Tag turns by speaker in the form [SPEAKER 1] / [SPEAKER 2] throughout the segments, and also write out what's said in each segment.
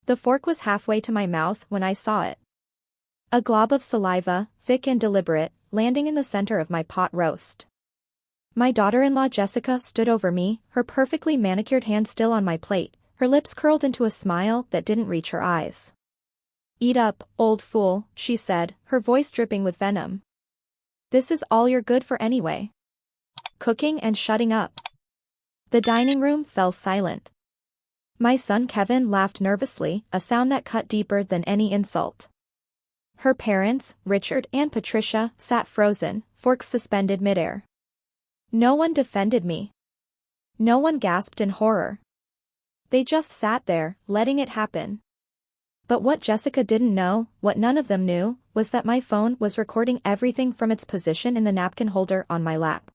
[SPEAKER 1] The fork was halfway to my mouth when I saw it. A glob of saliva, thick and deliberate, landing in the center of my pot roast. My daughter-in-law Jessica stood over me, her perfectly manicured hand still on my plate, her lips curled into a smile that didn't reach her eyes. "Eat up, old fool," she said, her voice dripping with venom. "This is all you're good for anyway. Cooking and shutting up." The dining room fell silent. My son Kevin laughed nervously, a sound that cut deeper than any insult. Her parents, Richard and Patricia, sat frozen, forks suspended midair. No one defended me. No one gasped in horror. They just sat there, letting it happen. But what Jessica didn't know, what none of them knew, was that my phone was recording everything from its position in the napkin holder on my lap.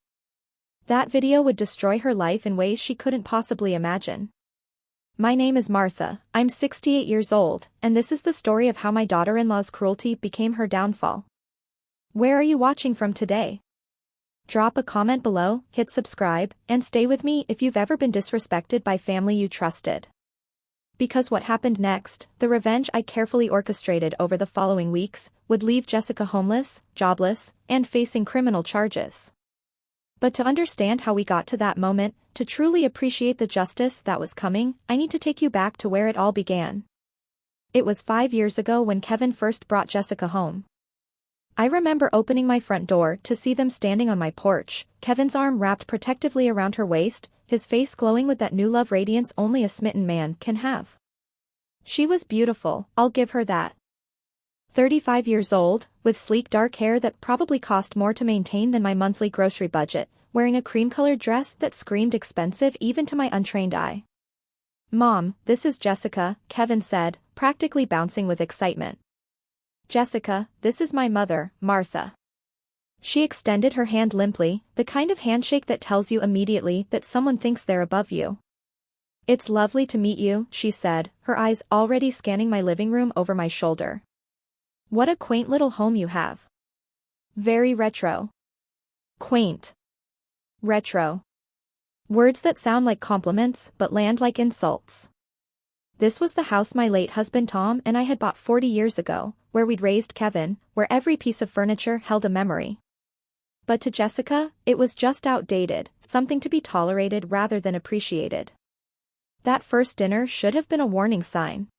[SPEAKER 1] That video would destroy her life in ways she couldn't possibly imagine. My name is Martha, I'm 68 years old, and this is the story of how my daughter-in-law's cruelty became her downfall. Where are you watching from today? Drop a comment below, hit subscribe, and stay with me if you've ever been disrespected by family you trusted. Because what happened next, the revenge I carefully orchestrated over the following weeks, would leave Jessica homeless, jobless, and facing criminal charges. But to understand how we got to that moment, to truly appreciate the justice that was coming, I need to take you back to where it all began. It was 5 years ago when Kevin first brought Jessica home. I remember opening my front door to see them standing on my porch, Kevin's arm wrapped protectively around her waist, his face glowing with that new love radiance only a smitten man can have. She was beautiful, I'll give her that. 35 years old, with sleek dark hair that probably cost more to maintain than my monthly grocery budget, wearing a cream-colored dress that screamed expensive even to my untrained eye. "Mom, this is Jessica," Kevin said, practically bouncing with excitement. "Jessica, this is my mother, Martha." She extended her hand limply, the kind of handshake that tells you immediately that someone thinks they're above you. "It's lovely to meet you," she said, her eyes already scanning my living room over my shoulder. "What a quaint little home you have. Very retro." Quaint. Retro. Words that sound like compliments but land like insults. This was the house my late husband Tom and I had bought 40 years ago, where we'd raised Kevin, where every piece of furniture held a memory. But to Jessica, it was just outdated, something to be tolerated rather than appreciated. That first dinner should have been a warning sign.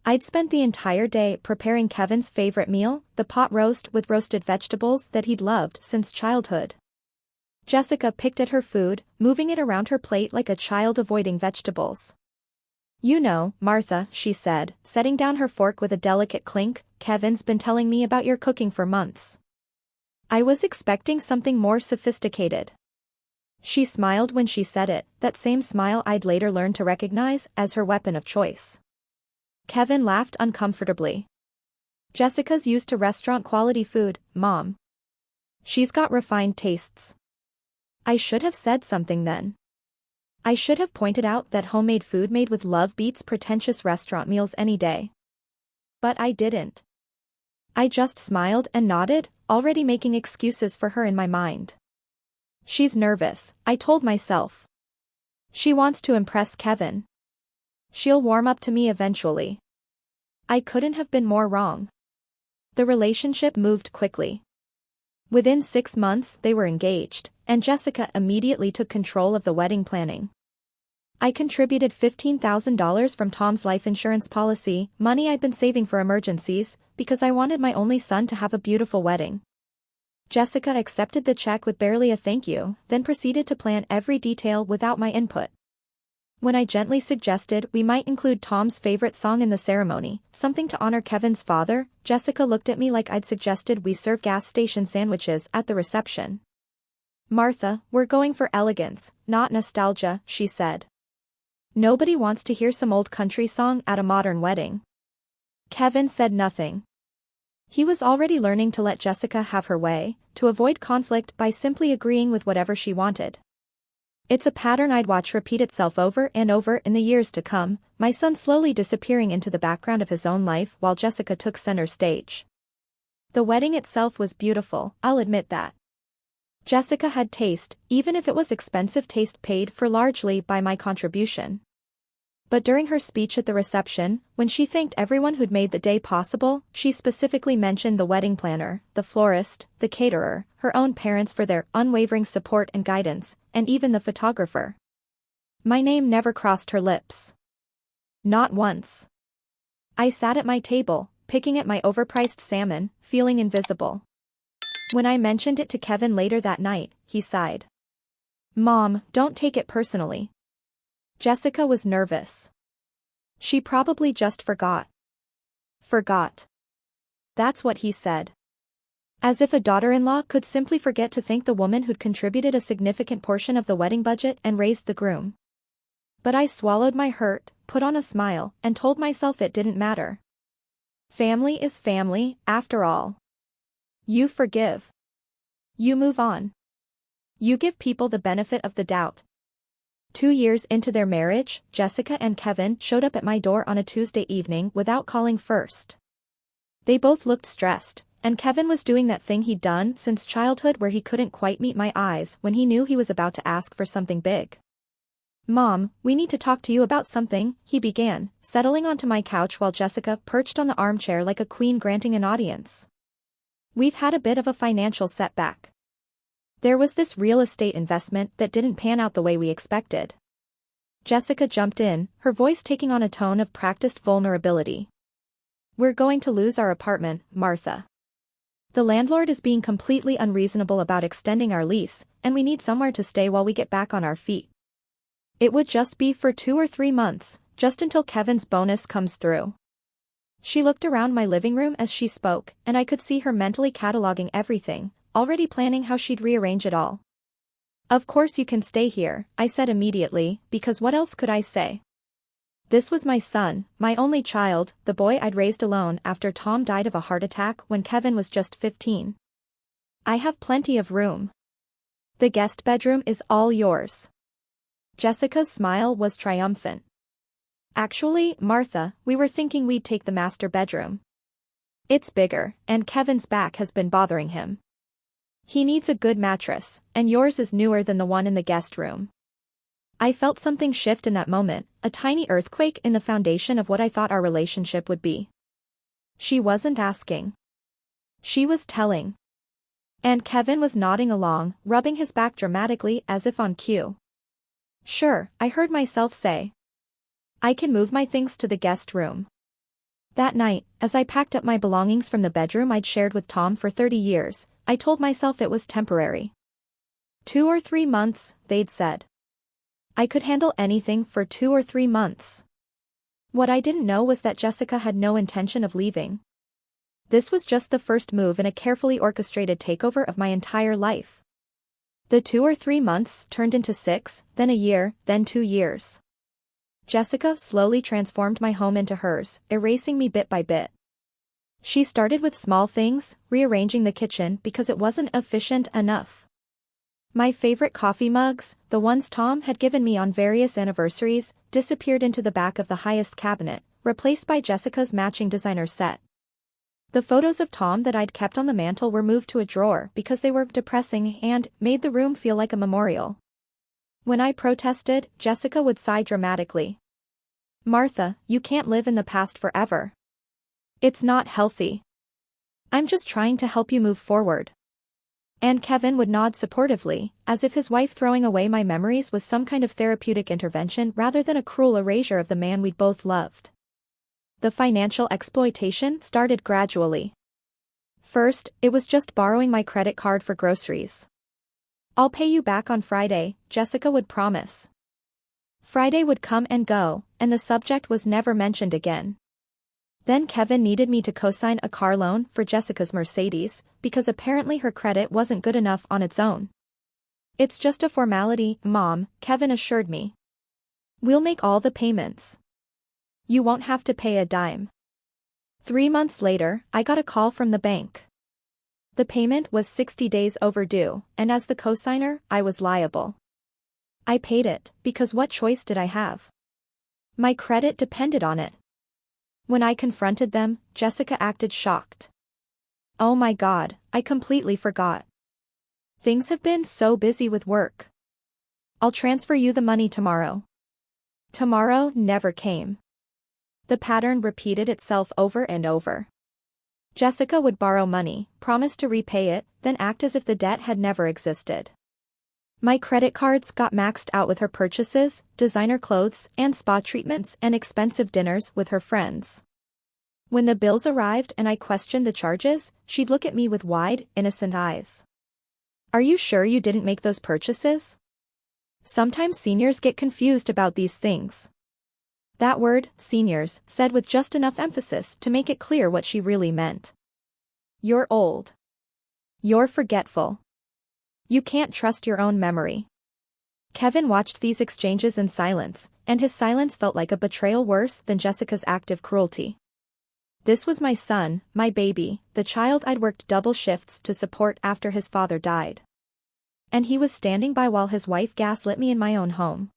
[SPEAKER 1] I'd spent the entire day preparing Kevin's favorite meal, the pot roast with roasted vegetables that he'd loved since childhood. Jessica picked at her food, moving it around her plate like a child avoiding vegetables. "You know, Martha," she said, setting down her fork with a delicate clink, "Kevin's been telling me about your cooking for months." I was expecting something more sophisticated. She smiled when she said it, that same smile I'd later learned to recognize as her weapon of choice. Kevin laughed uncomfortably. "Jessica's used to restaurant-quality food, Mom. She's got refined tastes." I should have said something then. I should have pointed out that homemade food made with love beats pretentious restaurant meals any day. But I didn't. I just smiled and nodded, already making excuses for her in my mind. "She's nervous," I told myself. "She wants to impress Kevin. She'll warm up to me eventually." I couldn't have been more wrong. The relationship moved quickly. Within 6 months they were engaged, and Jessica immediately took control of the wedding planning. I contributed $15,000 from Tom's life insurance policy, money I'd been saving for emergencies, because I wanted my only son to have a beautiful wedding. Jessica accepted the check with barely a thank you, then proceeded to plan every detail without my input. When I gently suggested we might include Tom's favorite song in the ceremony, something to honor Kevin's father, Jessica looked at me like I'd suggested we serve gas station sandwiches at the reception. "Martha, we're going for elegance, not nostalgia," she said. "Nobody wants to hear some old country song at a modern wedding." Kevin said nothing. He was already learning to let Jessica have her way, to avoid conflict by simply agreeing with whatever she wanted. It's a pattern I'd watch repeat itself over and over in the years to come, my son slowly disappearing into the background of his own life while Jessica took center stage. The wedding itself was beautiful, I'll admit that. Jessica had taste, even if it was expensive taste paid for largely by my contribution. But during her speech at the reception, when she thanked everyone who'd made the day possible, she specifically mentioned the wedding planner, the florist, the caterer, her own parents for their unwavering support and guidance, and even the photographer. My name never crossed her lips. Not once. I sat at my table, picking at my overpriced salmon, feeling invisible. When I mentioned it to Kevin later that night, he sighed. "Mom, don't take it personally." Jessica was nervous. She probably just forgot. Forgot. That's what he said. As if a daughter-in-law could simply forget to thank the woman who'd contributed a significant portion of the wedding budget and raised the groom. But I swallowed my hurt, put on a smile, and told myself it didn't matter. Family is family, after all. You forgive. You move on. You give people the benefit of the doubt. 2 years into their marriage, Jessica and Kevin showed up at my door on a Tuesday evening without calling first. They both looked stressed, and Kevin was doing that thing he'd done since childhood where he couldn't quite meet my eyes when he knew he was about to ask for something big. "Mom, we need to talk to you about something," he began, settling onto my couch while Jessica perched on the armchair like a queen granting an audience. "We've had a bit of a financial setback. There was this real estate investment that didn't pan out the way we expected." Jessica jumped in, her voice taking on a tone of practiced vulnerability. "We're going to lose our apartment, Martha. The landlord is being completely unreasonable about extending our lease, and we need somewhere to stay while we get back on our feet. It would just be for 2 or 3 months, just until Kevin's bonus comes through." She looked around my living room as she spoke, and I could see her mentally cataloging everything, already planning how she'd rearrange it all. "Of course you can stay here," I said immediately, because what else could I say? This was my son, my only child, the boy I'd raised alone after Tom died of a heart attack when Kevin was just 15. "I have plenty of room. The guest bedroom is all yours." Jessica's smile was triumphant. "Actually, Martha, we were thinking we'd take the master bedroom. It's bigger, and Kevin's back has been bothering him. He needs a good mattress, and yours is newer than the one in the guest room." I felt something shift in that moment, a tiny earthquake in the foundation of what I thought our relationship would be. She wasn't asking. She was telling. And Kevin was nodding along, rubbing his back dramatically as if on cue. "Sure," I heard myself say. "I can move my things to the guest room." That night, as I packed up my belongings from the bedroom I'd shared with Tom for 30 years, I told myself it was temporary. 2 or 3 months, they'd said. I could handle anything for 2 or 3 months. What I didn't know was that Jessica had no intention of leaving. This was just the first move in a carefully orchestrated takeover of my entire life. The 2 or 3 months turned into 6, then a year, then 2 years. Jessica slowly transformed my home into hers, erasing me bit by bit. She started with small things, rearranging the kitchen because it wasn't efficient enough. My favorite coffee mugs, the ones Tom had given me on various anniversaries, disappeared into the back of the highest cabinet, replaced by Jessica's matching designer set. The photos of Tom that I'd kept on the mantel were moved to a drawer because they were depressing and made the room feel like a memorial. When I protested, Jessica would sigh dramatically. "Martha, you can't live in the past forever. It's not healthy. I'm just trying to help you move forward." And Kevin would nod supportively, as if his wife throwing away my memories was some kind of therapeutic intervention rather than a cruel erasure of the man we'd both loved. The financial exploitation started gradually. First, it was just borrowing my credit card for groceries. "I'll pay you back on Friday," Jessica would promise. Friday would come and go, and the subject was never mentioned again. Then Kevin needed me to co-sign a car loan for Jessica's Mercedes, because apparently her credit wasn't good enough on its own. "It's just a formality, Mom," Kevin assured me. "We'll make all the payments. You won't have to pay a dime." 3 months later, I got a call from the bank. The payment was 60 days overdue, and as the co-signer, I was liable. I paid it, because what choice did I have? My credit depended on it. When I confronted them, Jessica acted shocked. "Oh my God, I completely forgot. Things have been so busy with work. I'll transfer you the money tomorrow." Tomorrow never came. The pattern repeated itself over and over. Jessica would borrow money, promise to repay it, then act as if the debt had never existed. My credit cards got maxed out with her purchases, designer clothes and spa treatments and expensive dinners with her friends. When the bills arrived and I questioned the charges, she'd look at me with wide, innocent eyes. "Are you sure you didn't make those purchases?" Sometimes seniors get confused about these things. That word, seniors, said with just enough emphasis to make it clear what she really meant. You're old. You're forgetful. You can't trust your own memory. Kevin watched these exchanges in silence, and his silence felt like a betrayal worse than Jessica's active cruelty. This was my son, my baby, the child I'd worked double shifts to support after his father died. And he was standing by while his wife gaslit me in my own home.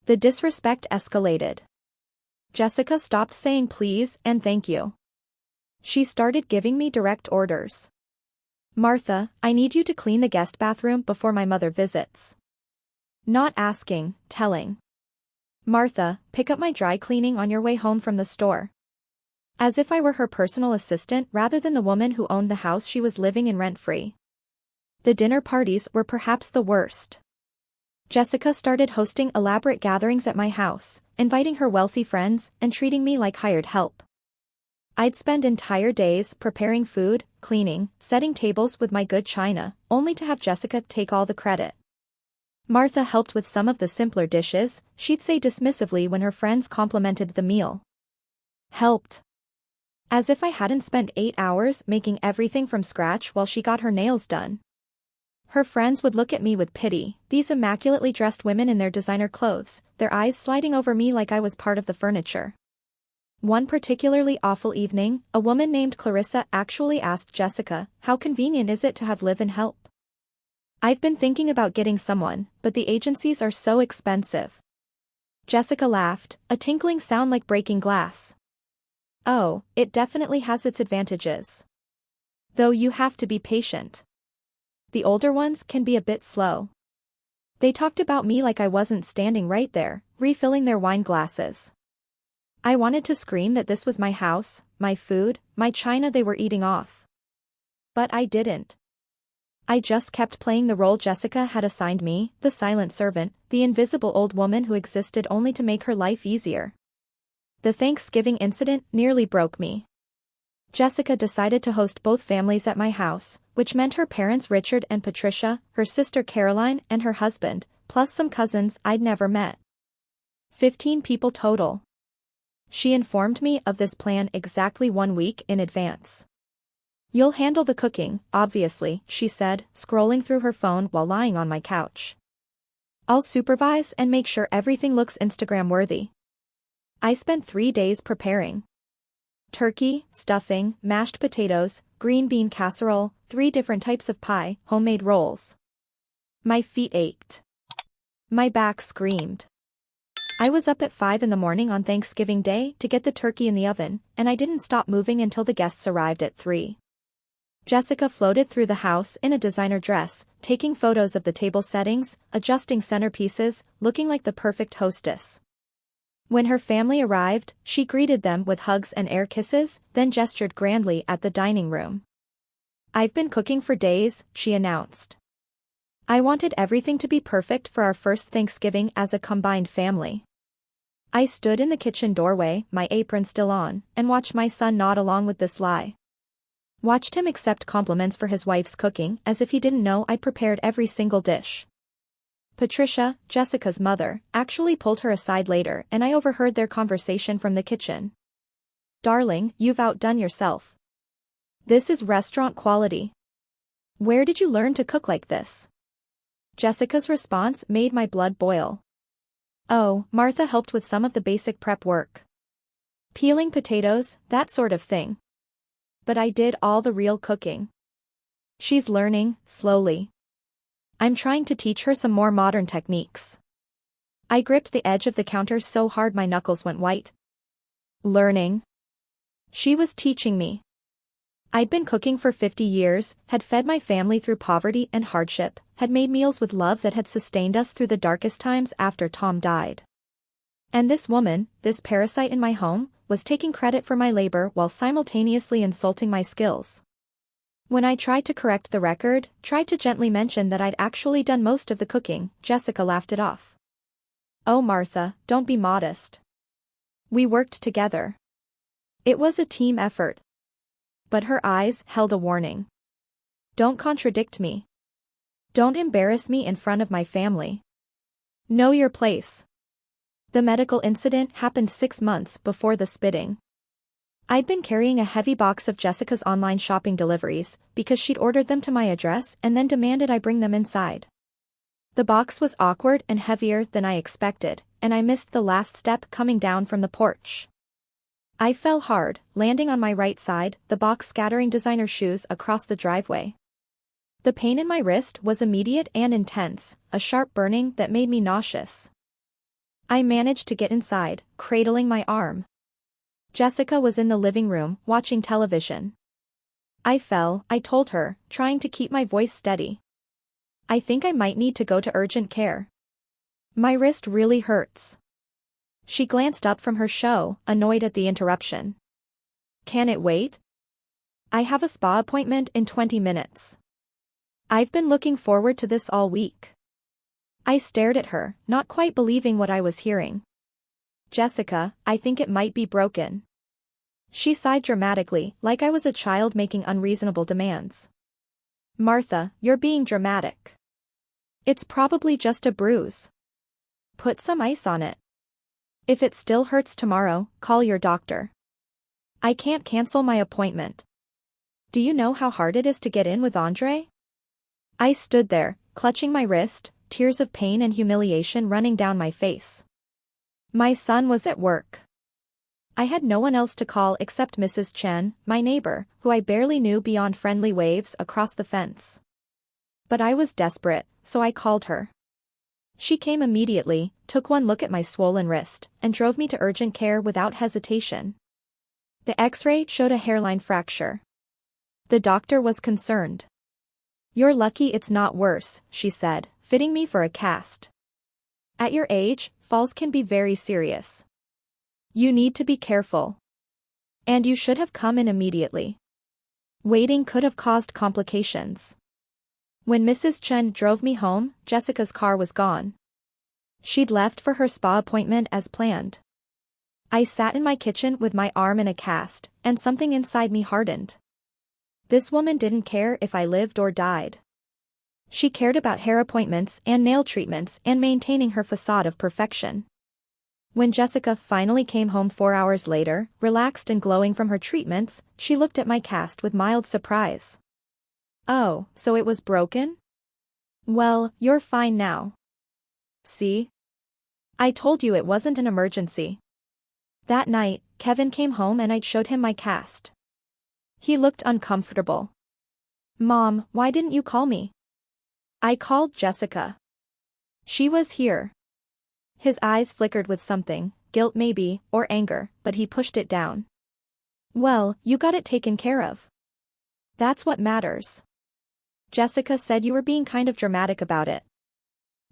[SPEAKER 1] The disrespect escalated. Jessica stopped saying please and thank you. She started giving me direct orders. "Martha, I need you to clean the guest bathroom before my mother visits." Not asking, telling. "Martha, pick up my dry cleaning on your way home from the store." As if I were her personal assistant rather than the woman who owned the house she was living in rent-free. The dinner parties were perhaps the worst. Jessica started hosting elaborate gatherings at my house, inviting her wealthy friends and treating me like hired help. I'd spend entire days preparing food, cleaning, setting tables with my good china, only to have Jessica take all the credit. Martha helped with some of the simpler dishes, she'd say dismissively when her friends complimented the meal. Helped. As if I hadn't spent 8 hours making everything from scratch while she got her nails done. Her friends would look at me with pity, these immaculately dressed women in their designer clothes, their eyes sliding over me like I was part of the furniture. One particularly awful evening, a woman named Clarissa actually asked Jessica, "How convenient is it to have live-in help?" "I've been thinking about getting someone, but the agencies are so expensive." Jessica laughed, a tinkling sound like breaking glass. "Oh, it definitely has its advantages. Though you have to be patient. The older ones can be a bit slow." They talked about me like I wasn't standing right there, refilling their wine glasses. I wanted to scream that this was my house, my food, my china they were eating off. But I didn't. I just kept playing the role Jessica had assigned me, the silent servant, the invisible old woman who existed only to make her life easier. The Thanksgiving incident nearly broke me. Jessica decided to host both families at my house, which meant her parents Richard and Patricia, her sister Caroline and her husband, plus some cousins I'd never met. 15 people total. She informed me of this plan exactly 1 week in advance. "You'll handle the cooking, obviously," she said, scrolling through her phone while lying on my couch. "I'll supervise and make sure everything looks Instagram-worthy." I spent 3 days preparing. Turkey, stuffing, mashed potatoes, green bean casserole, 3 different types of pie, homemade rolls. My feet ached. My back screamed. I was up at 5 in the morning on Thanksgiving Day to get the turkey in the oven, and I didn't stop moving until the guests arrived at 3. Jessica floated through the house in a designer dress, taking photos of the table settings, adjusting centerpieces, looking like the perfect hostess. When her family arrived, she greeted them with hugs and air kisses, then gestured grandly at the dining room. "I've been cooking for days," she announced. I wanted everything to be perfect for our first Thanksgiving as a combined family. I stood in the kitchen doorway, my apron still on, and watched my son nod along with this lie. Watched him accept compliments for his wife's cooking as if he didn't know I'd prepared every single dish. Patricia, Jessica's mother, actually pulled her aside later and I overheard their conversation from the kitchen. "Darling, you've outdone yourself. This is restaurant quality. Where did you learn to cook like this?" Jessica's response made my blood boil. "Oh, Martha helped with some of the basic prep work. Peeling potatoes, that sort of thing. But I did all the real cooking." She's learning, slowly. I'm trying to teach her some more modern techniques. I gripped the edge of the counter so hard my knuckles went white. Learning. She was teaching me. I'd been cooking for 50 years, had fed my family through poverty and hardship, had made meals with love that had sustained us through the darkest times after Tom died. And this woman, this parasite in my home, was taking credit for my labor while simultaneously insulting my skills. When I tried to correct the record, tried to gently mention that I'd actually done most of the cooking, Jessica laughed it off. Oh Martha, don't be modest. We worked together. It was a team effort. But her eyes held a warning. Don't contradict me. Don't embarrass me in front of my family. Know your place. The medical incident happened 6 months before the spitting. I'd been carrying a heavy box of Jessica's online shopping deliveries because she'd ordered them to my address and then demanded I bring them inside. The box was awkward and heavier than I expected, and I missed the last step coming down from the porch. I fell hard, landing on my right side, the box scattering designer shoes across the driveway. The pain in my wrist was immediate and intense, a sharp burning that made me nauseous. I managed to get inside, cradling my arm. Jessica was in the living room, watching television. I fell, I told her, trying to keep my voice steady. I think I might need to go to urgent care. My wrist really hurts. She glanced up from her show, annoyed at the interruption. Can it wait? I have a spa appointment in 20 minutes. I've been looking forward to this all week. I stared at her, not quite believing what I was hearing. Jessica, I think it might be broken. She sighed dramatically, like I was a child making unreasonable demands. Martha, you're being dramatic. It's probably just a bruise. Put some ice on it. If it still hurts tomorrow, call your doctor. I can't cancel my appointment. Do you know how hard it is to get in with Andre? I stood there, clutching my wrist, tears of pain and humiliation running down my face. My son was at work. I had no one else to call except Mrs. Chen, my neighbor, who I barely knew beyond friendly waves across the fence. But I was desperate, so I called her. She came immediately, took one look at my swollen wrist, and drove me to urgent care without hesitation. The X-ray showed a hairline fracture. The doctor was concerned. You're lucky it's not worse, she said, fitting me for a cast. At your age, falls can be very serious. You need to be careful. And you should have come in immediately. Waiting could have caused complications. When Mrs. Chen drove me home, Jessica's car was gone. She'd left for her spa appointment as planned. I sat in my kitchen with my arm in a cast, and something inside me hardened. This woman didn't care if I lived or died. She cared about hair appointments and nail treatments and maintaining her facade of perfection. When Jessica finally came home 4 hours later, relaxed and glowing from her treatments, she looked at my cast with mild surprise. Oh, so it was broken? Well, you're fine now. See? I told you it wasn't an emergency. That night, Kevin came home and I showed him my cast. He looked uncomfortable. Mom, why didn't you call me? I called Jessica. She was here. His eyes flickered with something, guilt maybe, or anger, but he pushed it down. Well, you got it taken care of. That's what matters. Jessica said you were being kind of dramatic about it.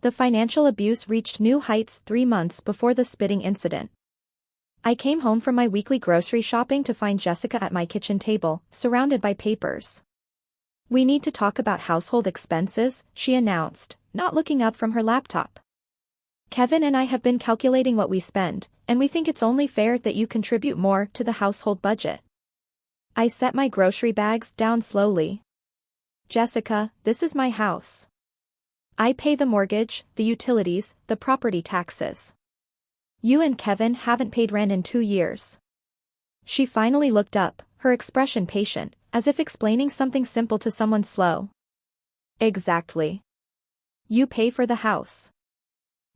[SPEAKER 1] The financial abuse reached new heights 3 months before the spitting incident. I came home from my weekly grocery shopping to find Jessica at my kitchen table, surrounded by papers. We need to talk about household expenses, she announced, not looking up from her laptop. Kevin and I have been calculating what we spend, and we think it's only fair that you contribute more to the household budget. I set my grocery bags down slowly. Jessica, this is my house. I pay the mortgage, the utilities, the property taxes. You and Kevin haven't paid rent in 2 years. She finally looked up, her expression patient, as if explaining something simple to someone slow. Exactly. You pay for the house.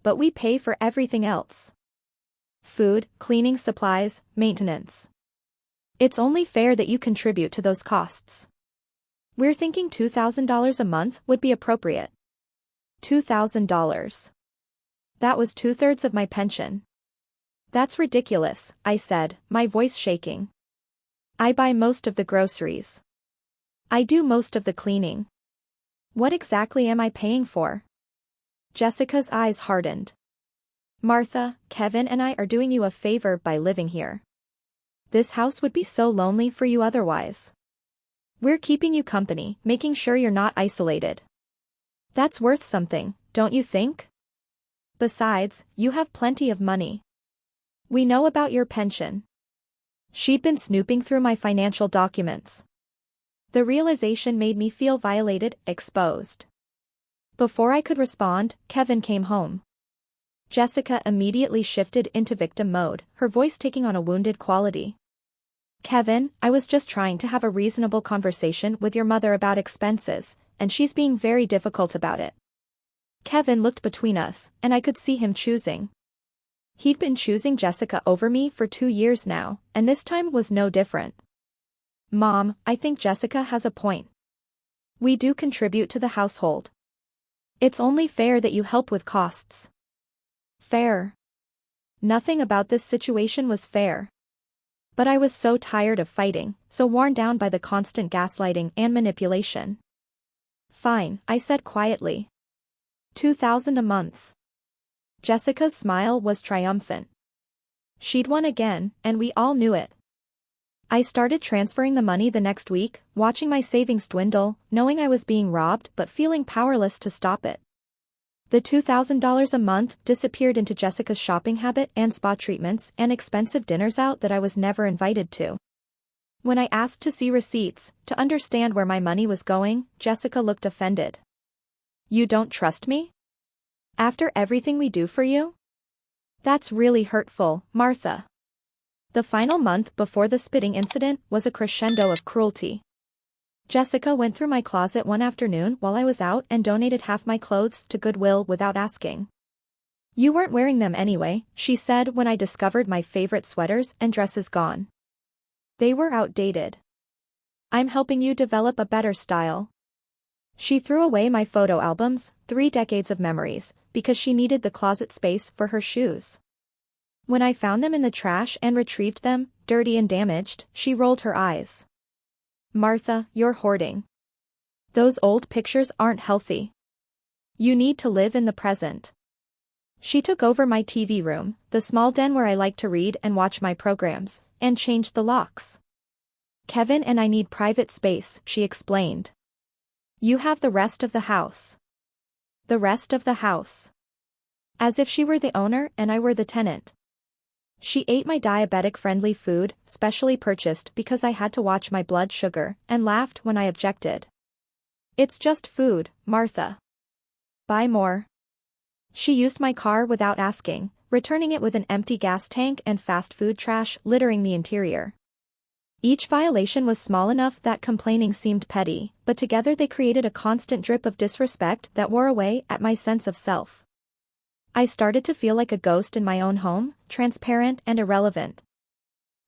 [SPEAKER 1] But we pay for everything else. Food, cleaning supplies, maintenance. It's only fair that you contribute to those costs. We're thinking $2,000 a month would be appropriate. $2,000. That was 2/3 of my pension. That's ridiculous, I said, my voice shaking. I buy most of the groceries. I do most of the cleaning. What exactly am I paying for? Jessica's eyes hardened. Martha, Kevin and I are doing you a favor by living here. This house would be so lonely for you otherwise. We're keeping you company, making sure you're not isolated. That's worth something, don't you think? Besides, you have plenty of money. We know about your pension. She'd been snooping through my financial documents. The realization made me feel violated, exposed. Before I could respond, Kevin came home. Jessica immediately shifted into victim mode, her voice taking on a wounded quality. Kevin, I was just trying to have a reasonable conversation with your mother about expenses, and she's being very difficult about it. Kevin looked between us, and I could see him choosing. He'd been choosing Jessica over me for 2 years now, and this time was no different. Mom, I think Jessica has a point. We do contribute to the household. It's only fair that you help with costs. Fair. Nothing about this situation was fair. But I was so tired of fighting, so worn down by the constant gaslighting and manipulation. Fine, I said quietly. $2,000 a month. Jessica's smile was triumphant. She'd won again, and we all knew it. I started transferring the money the next week, watching my savings dwindle, knowing I was being robbed but feeling powerless to stop it. The $2,000 a month disappeared into Jessica's shopping habit and spa treatments and expensive dinners out that I was never invited to. When I asked to see receipts, to understand where my money was going, Jessica looked offended. You don't trust me? After everything we do for you? That's really hurtful, Martha. The final month before the spitting incident was a crescendo of cruelty. Jessica went through my closet one afternoon while I was out and donated half my clothes to Goodwill without asking. You weren't wearing them anyway, she said when I discovered my favorite sweaters and dresses gone. They were outdated. I'm helping you develop a better style. She threw away my photo albums, 3 decades of memories, because she needed the closet space for her shoes. When I found them in the trash and retrieved them, dirty and damaged, she rolled her eyes. Martha, you're hoarding. Those old pictures aren't healthy. You need to live in the present. She took over my TV room, the small den where I like to read and watch my programs, and changed the locks. Kevin and I need private space, she explained. You have the rest of the house. The rest of the house. As if she were the owner and I were the tenant. She ate my diabetic-friendly food, specially purchased because I had to watch my blood sugar, and laughed when I objected. It's just food, Martha. Buy more. She used my car without asking, returning it with an empty gas tank and fast food trash littering the interior. Each violation was small enough that complaining seemed petty, but together they created a constant drip of disrespect that wore away at my sense of self. I started to feel like a ghost in my own home, transparent and irrelevant.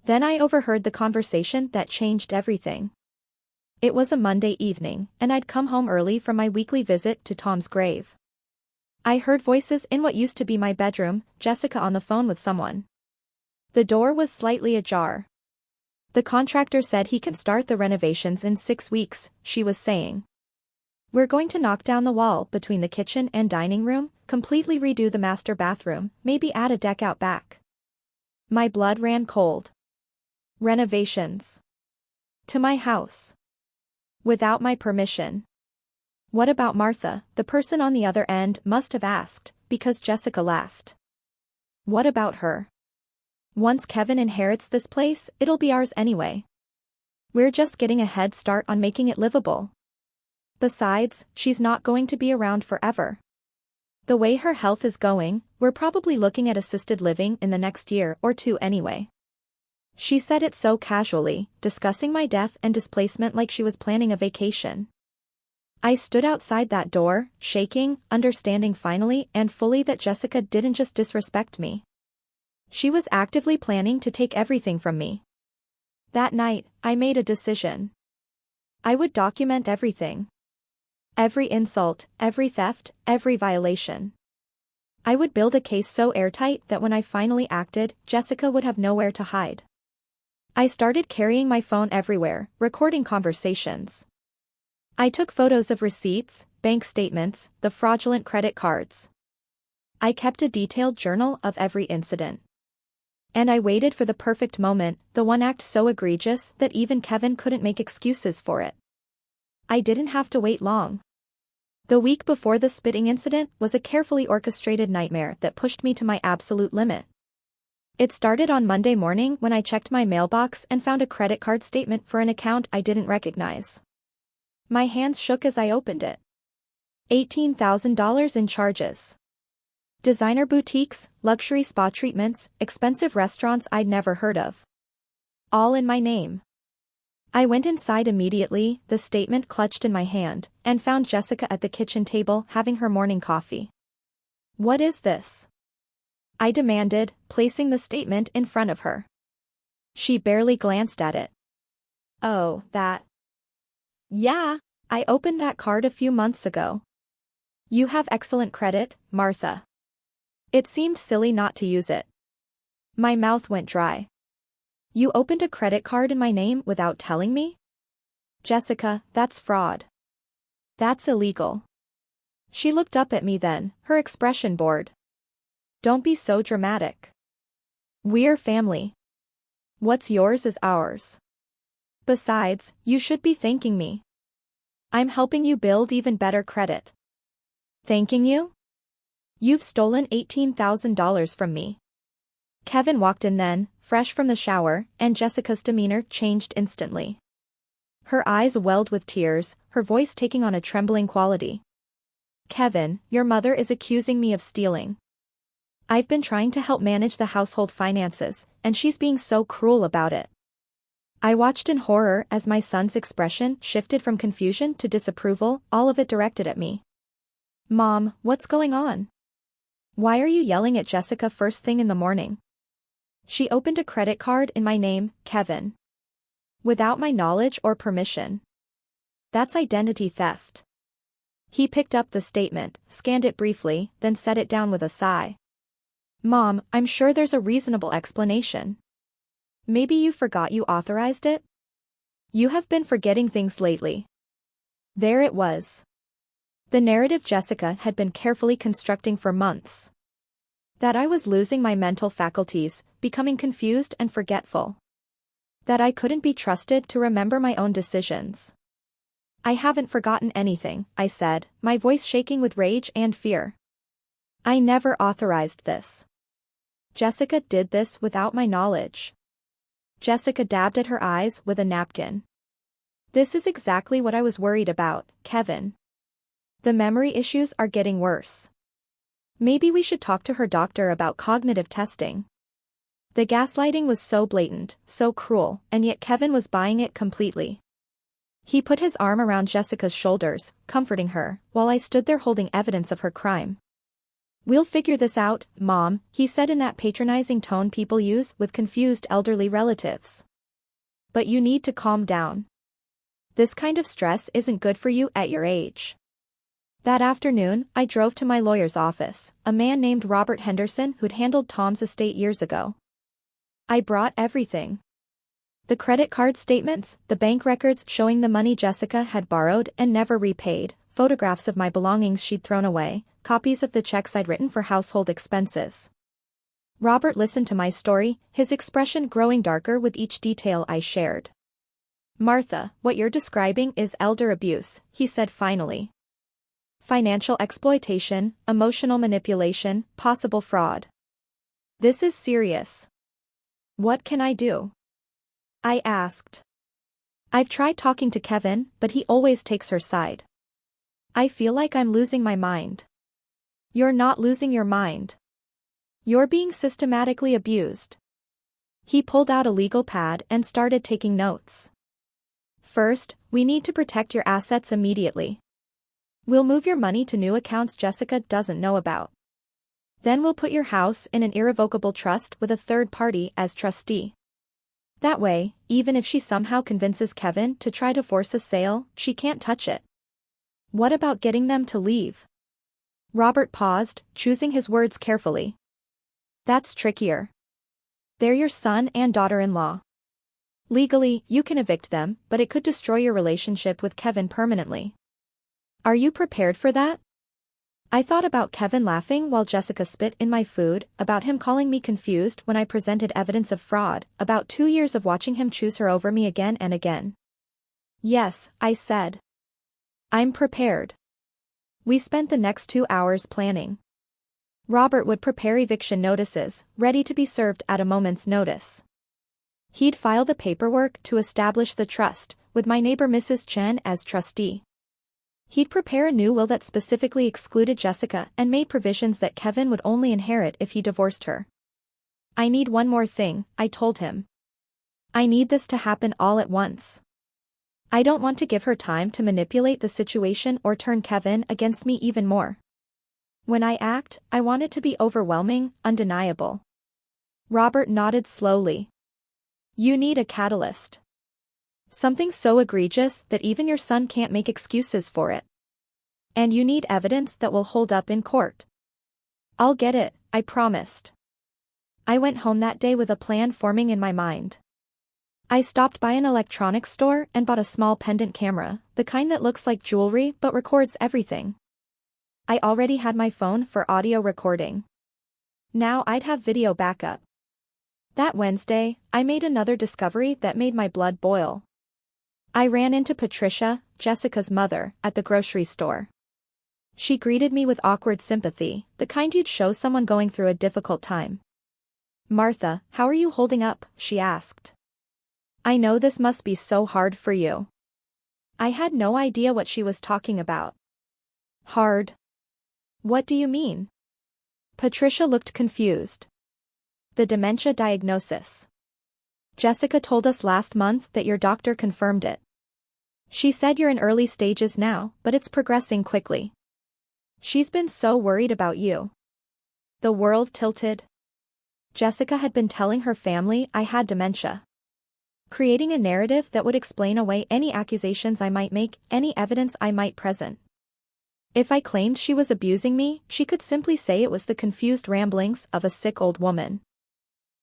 [SPEAKER 1] Then I overheard the conversation that changed everything. It was a Monday evening, and I'd come home early from my weekly visit to Tom's grave. I heard voices in what used to be my bedroom, Jessica on the phone with someone. The door was slightly ajar. The contractor said he can start the renovations in 6 weeks, she was saying. We're going to knock down the wall between the kitchen and dining room, completely redo the master bathroom, maybe add a deck out back. My blood ran cold. Renovations. To my house. Without my permission. What about Martha? The person on the other end must have asked, because Jessica laughed. What about her? Once Kevin inherits this place, it'll be ours anyway. We're just getting a head start on making it livable. Besides, she's not going to be around forever. The way her health is going, we're probably looking at assisted living in the next year or 2 anyway. She said it so casually, discussing my death and displacement like she was planning a vacation. I stood outside that door, shaking, understanding finally and fully that Jessica didn't just disrespect me. She was actively planning to take everything from me. That night, I made a decision. I would document everything. Every insult, every theft, every violation. I would build a case so airtight that when I finally acted, Jessica would have nowhere to hide. I started carrying my phone everywhere, recording conversations. I took photos of receipts, bank statements, the fraudulent credit cards. I kept a detailed journal of every incident. And I waited for the perfect moment, the one act so egregious that even Kevin couldn't make excuses for it. I didn't have to wait long. The week before the spitting incident was a carefully orchestrated nightmare that pushed me to my absolute limit. It started on Monday morning when I checked my mailbox and found a credit card statement for an account I didn't recognize. My hands shook as I opened it. $18,000 in charges. Designer boutiques, luxury spa treatments, expensive restaurants I'd never heard of. All in my name. I went inside immediately, the statement clutched in my hand, and found Jessica at the kitchen table having her morning coffee. "What is this?" I demanded, placing the statement in front of her. She barely glanced at it. "Oh, that. Yeah, I opened that card a few months ago. You have excellent credit, Martha." It seemed silly not to use it. My mouth went dry. "You opened a credit card in my name without telling me?" "Jessica, that's fraud. That's illegal." She looked up at me then, her expression bored. "Don't be so dramatic. We're family. What's yours is ours. Besides, you should be thanking me. I'm helping you build even better credit." "Thanking you? You've stolen $18,000 from me." Kevin walked in then, fresh from the shower, and Jessica's demeanor changed instantly. Her eyes welled with tears, her voice taking on a trembling quality. "Kevin, your mother is accusing me of stealing. I've been trying to help manage the household finances, and she's being so cruel about it." I watched in horror as my son's expression shifted from confusion to disapproval, all of it directed at me. "Mom, what's going on? Why are you yelling at Jessica first thing in the morning?" "She opened a credit card in my name, Kevin. Without my knowledge or permission. That's identity theft." He picked up the statement, scanned it briefly, then set it down with a sigh. "Mom, I'm sure there's a reasonable explanation. Maybe you forgot you authorized it? You have been forgetting things lately." There it was. The narrative Jessica had been carefully constructing for months. That I was losing my mental faculties, becoming confused and forgetful. That I couldn't be trusted to remember my own decisions. "I haven't forgotten anything," I said, my voice shaking with rage and fear. "I never authorized this. Jessica did this without my knowledge." Jessica dabbed at her eyes with a napkin. "This is exactly what I was worried about, Kevin. The memory issues are getting worse. Maybe we should talk to her doctor about cognitive testing." The gaslighting was so blatant, so cruel, and yet Kevin was buying it completely. He put his arm around Jessica's shoulders, comforting her, while I stood there holding evidence of her crime. "We'll figure this out, Mom," he said in that patronizing tone people use with confused elderly relatives. "But you need to calm down. This kind of stress isn't good for you at your age." That afternoon, I drove to my lawyer's office, a man named Robert Henderson who'd handled Tom's estate years ago. I brought everything. The credit card statements, the bank records showing the money Jessica had borrowed and never repaid, photographs of my belongings she'd thrown away, copies of the checks I'd written for household expenses. Robert listened to my story, his expression growing darker with each detail I shared. "Martha, what you're describing is elder abuse," he said finally. "Financial exploitation, emotional manipulation, possible fraud. This is serious. What can I do?" I asked. "I've tried talking to Kevin, but he always takes her side. I feel like I'm losing my mind." "You're not losing your mind. You're being systematically abused." He pulled out a legal pad and started taking notes. "First, we need to protect your assets immediately. We'll move your money to new accounts Jessica doesn't know about. Then we'll put your house in an irrevocable trust with a third party as trustee. That way, even if she somehow convinces Kevin to try to force a sale, she can't touch it." "What about getting them to leave?" Robert paused, choosing his words carefully. "That's trickier. They're your son and daughter-in-law. Legally, you can evict them, but it could destroy your relationship with Kevin permanently. Are you prepared for that?" I thought about Kevin laughing while Jessica spit in my food, about him calling me confused when I presented evidence of fraud, about 2 years of watching him choose her over me again and again. Yes, I said. I'm prepared. We spent the next 2 hours planning. Robert would prepare eviction notices, ready to be served at a moment's notice. He'd file the paperwork to establish the trust, with my neighbor Mrs. Chen as trustee. He'd prepare a new will that specifically excluded Jessica and made provisions that Kevin would only inherit if he divorced her. I need one more thing, I told him. I need this to happen all at once. I don't want to give her time to manipulate the situation or turn Kevin against me even more. When I act, I want it to be overwhelming, undeniable. Robert nodded slowly. You need a catalyst. Something so egregious that even your son can't make excuses for it. And you need evidence that will hold up in court. I'll get it, I promised. I went home that day with a plan forming in my mind. I stopped by an electronics store and bought a small pendant camera, the kind that looks like jewelry but records everything. I already had my phone for audio recording. Now I'd have video backup. That Wednesday, I made another discovery that made my blood boil. I ran into Patricia, Jessica's mother, at the grocery store. She greeted me with awkward sympathy, the kind you'd show someone going through a difficult time. Martha, how are you holding up? She asked. I know this must be so hard for you. I had no idea what she was talking about. Hard? What do you mean? Patricia looked confused. The dementia diagnosis. Jessica told us last month that your doctor confirmed it. She said you're in early stages now, but it's progressing quickly. She's been so worried about you. The world tilted. Jessica had been telling her family I had dementia. Creating a narrative that would explain away any accusations I might make, any evidence I might present. If I claimed she was abusing me, she could simply say it was the confused ramblings of a sick old woman.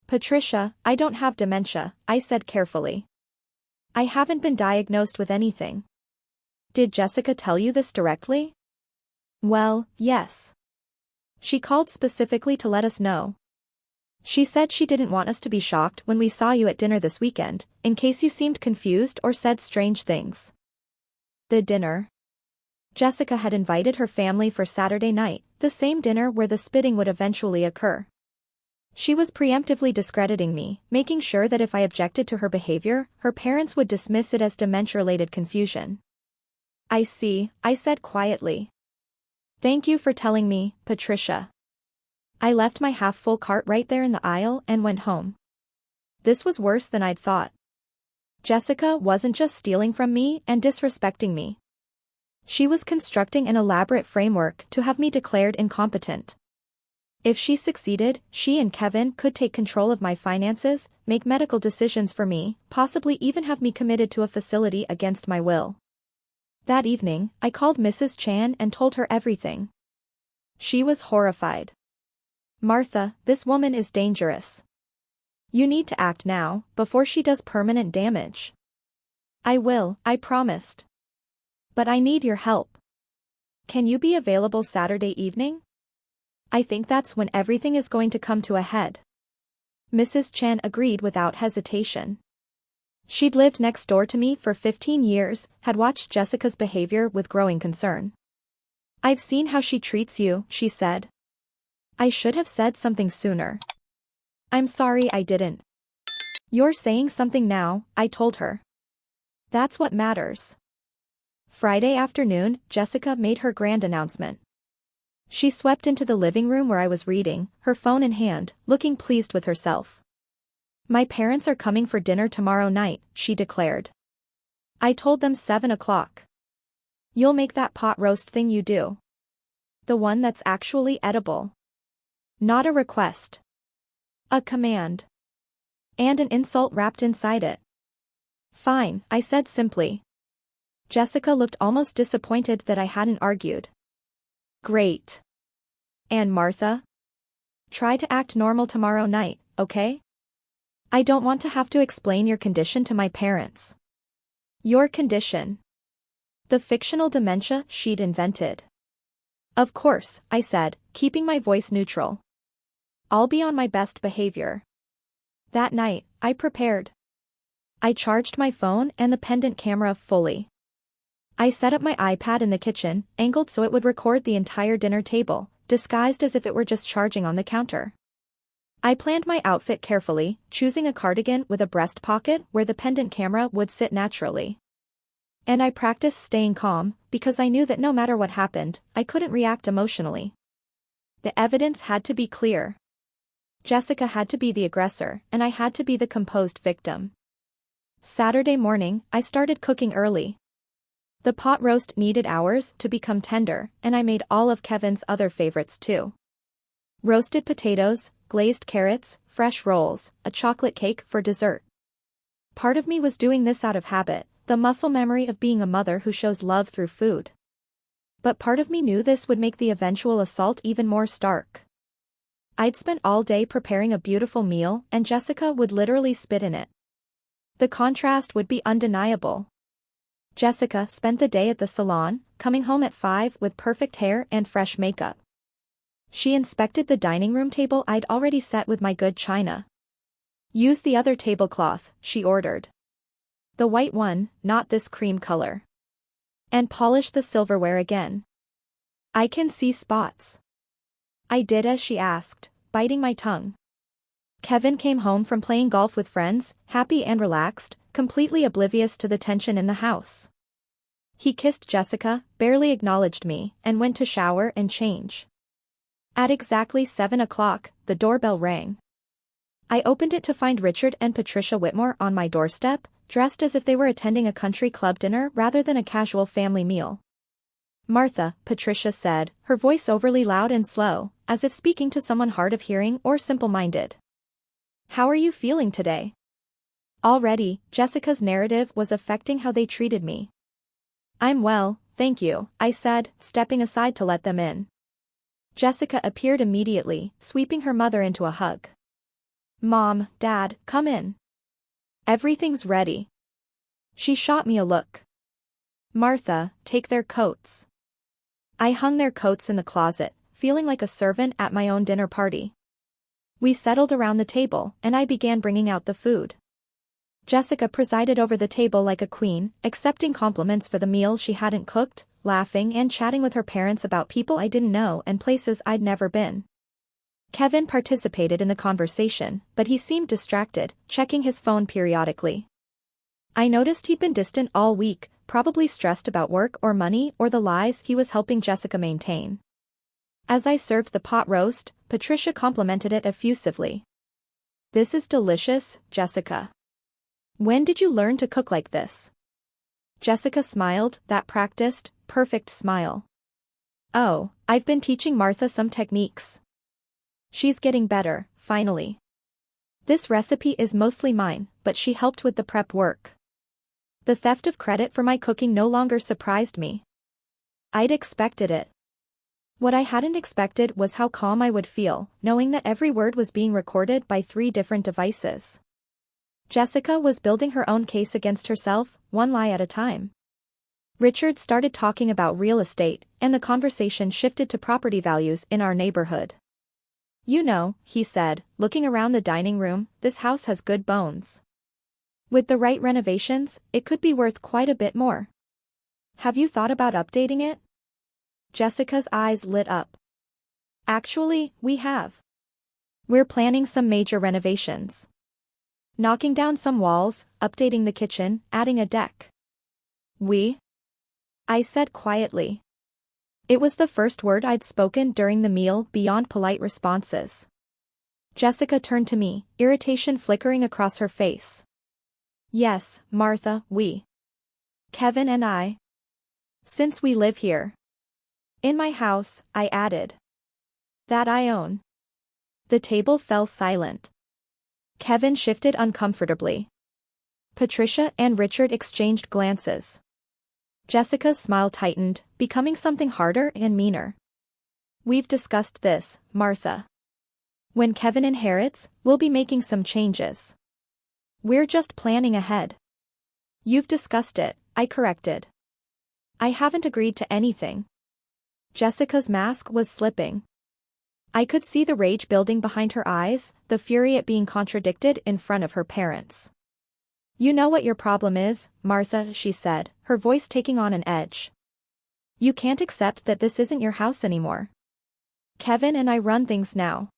[SPEAKER 1] Patricia, I don't have dementia, I said carefully. I haven't been diagnosed with anything. Did Jessica tell you this directly? Well, yes. She called specifically to let us know. She said she didn't want us to be shocked when we saw you at dinner this weekend, in case you seemed confused or said strange things. The dinner. Jessica had invited her family for Saturday night, the same dinner where the spitting would eventually occur. She was preemptively discrediting me, making sure that if I objected to her behavior, her parents would dismiss it as dementia-related confusion. I see, I said quietly. Thank you for telling me, Patricia. I left my half-full cart right there in the aisle and went home. This was worse than I'd thought. Jessica wasn't just stealing from me and disrespecting me. She was constructing an elaborate framework to have me declared incompetent. If she succeeded, she and Kevin could take control of my finances, make medical decisions for me, possibly even have me committed to a facility against my will. That evening, I called Mrs. Chan and told her everything. She was horrified. Martha, this woman is dangerous. You need to act now, before she does permanent damage. I will, I promised. But I need your help. Can you be available Saturday evening? I think that's when everything is going to come to a head. Mrs. Chen agreed without hesitation. She'd lived next door to me for 15 years, had watched Jessica's behavior with growing concern. I've seen how she treats you, she said. I should have said something sooner. I'm sorry I didn't. You're saying something now, I told her. That's what matters. Friday afternoon, Jessica made her grand announcement. She swept into the living room where I was reading, her phone in hand, looking pleased with herself. My parents are coming for dinner tomorrow night, she declared. I told them 7 o'clock. You'll make that pot roast thing you do. The one that's actually edible. Not a request. A command. And an insult wrapped inside it. Fine, I said simply. Jessica looked almost disappointed that I hadn't argued. Great. And Martha? Try to act normal tomorrow night, okay? I don't want to have to explain your condition to my parents. Your condition. The fictional dementia she'd invented. Of course, I said, keeping my voice neutral. I'll be on my best behavior. That night, I prepared. I charged my phone and the pendant camera fully. I set up my iPad in the kitchen, angled so it would record the entire dinner table, disguised as if it were just charging on the counter. I planned my outfit carefully, choosing a cardigan with a breast pocket where the pendant camera would sit naturally. And I practiced staying calm, because I knew that no matter what happened, I couldn't react emotionally. The evidence had to be clear. Jessica had to be the aggressor, and I had to be the composed victim. Saturday morning, I started cooking early. The pot roast needed hours to become tender, and I made all of Kevin's other favorites too. Roasted potatoes, glazed carrots, fresh rolls, a chocolate cake for dessert. Part of me was doing this out of habit, the muscle memory of being a mother who shows love through food. But part of me knew this would make the eventual assault even more stark. I'd spent all day preparing a beautiful meal, and Jessica would literally spit in it. The contrast would be undeniable. Jessica spent the day at the salon, coming home at 5 with perfect hair and fresh makeup. She inspected the dining room table I'd already set with my good china. Use the other tablecloth, she ordered. The white one, not this cream color. And polish the silverware again. I can see spots. I did as she asked, biting my tongue. Kevin came home from playing golf with friends, happy and relaxed, completely oblivious to the tension in the house. He kissed Jessica, barely acknowledged me, and went to shower and change. At exactly 7 o'clock, the doorbell rang. I opened it to find Richard and Patricia Whitmore on my doorstep, dressed as if they were attending a country club dinner rather than a casual family meal. Martha, Patricia said, her voice overly loud and slow, as if speaking to someone hard of hearing or simple-minded. How are you feeling today? Already, Jessica's narrative was affecting how they treated me. I'm well, thank you, I said, stepping aside to let them in. Jessica appeared immediately, sweeping her mother into a hug. Mom, Dad, come in. Everything's ready. She shot me a look. Martha, take their coats. I hung their coats in the closet, feeling like a servant at my own dinner party. We settled around the table, and I began bringing out the food. Jessica presided over the table like a queen, accepting compliments for the meal she hadn't cooked, laughing and chatting with her parents about people I didn't know and places I'd never been. Kevin participated in the conversation, but he seemed distracted, checking his phone periodically. I noticed he'd been distant all week, probably stressed about work or money or the lies he was helping Jessica maintain. As I served the pot roast, Patricia complimented it effusively. This is delicious, Jessica. When did you learn to cook like this? Jessica smiled, that practiced, perfect smile. Oh, I've been teaching Martha some techniques. She's getting better, finally. This recipe is mostly mine, but she helped with the prep work. The theft of credit for my cooking no longer surprised me. I'd expected it. What I hadn't expected was how calm I would feel, knowing that every word was being recorded by 3 different devices. Jessica was building her own case against herself, one lie at a time. Richard started talking about real estate, and the conversation shifted to property values in our neighborhood. You know, he said, looking around the dining room, this house has good bones. With the right renovations, it could be worth quite a bit more. Have you thought about updating it? Jessica's eyes lit up. Actually, we have. We're planning some major renovations. Knocking down some walls, updating the kitchen, adding a deck. I said quietly. It was the first word I'd spoken during the meal beyond polite responses. Jessica turned to me, irritation flickering across her face. Yes, Martha, we. Kevin and I. Since we live here. In my house, I added. That I own. The table fell silent. Kevin shifted uncomfortably. Patricia and Richard exchanged glances. Jessica's smile tightened, becoming something harder and meaner. We've discussed this, Martha. When Kevin inherits, we'll be making some changes. We're just planning ahead. You've discussed it, I corrected. I haven't agreed to anything. Jessica's mask was slipping. I could see the rage building behind her eyes, the fury at being contradicted in front of her parents. "You know what your problem is, Martha," she said, her voice taking on an edge. "You can't accept that this isn't your house anymore. Kevin and I run things now.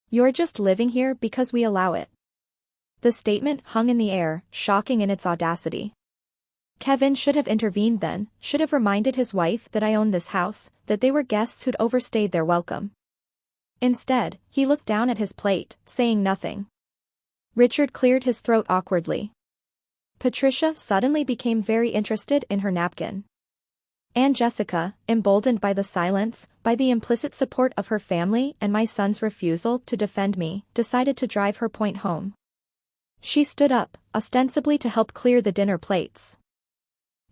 [SPEAKER 1] You're just living here because we allow it." The statement hung in the air, shocking in its audacity. Kevin should have intervened then, should have reminded his wife that I owned this house, that they were guests who'd overstayed their welcome. Instead, he looked down at his plate, saying nothing. Richard cleared his throat awkwardly. Patricia suddenly became very interested in her napkin. And Jessica, emboldened by the silence, by the implicit support of her family and my son's refusal to defend me, decided to drive her point home. She stood up, ostensibly to help clear the dinner plates.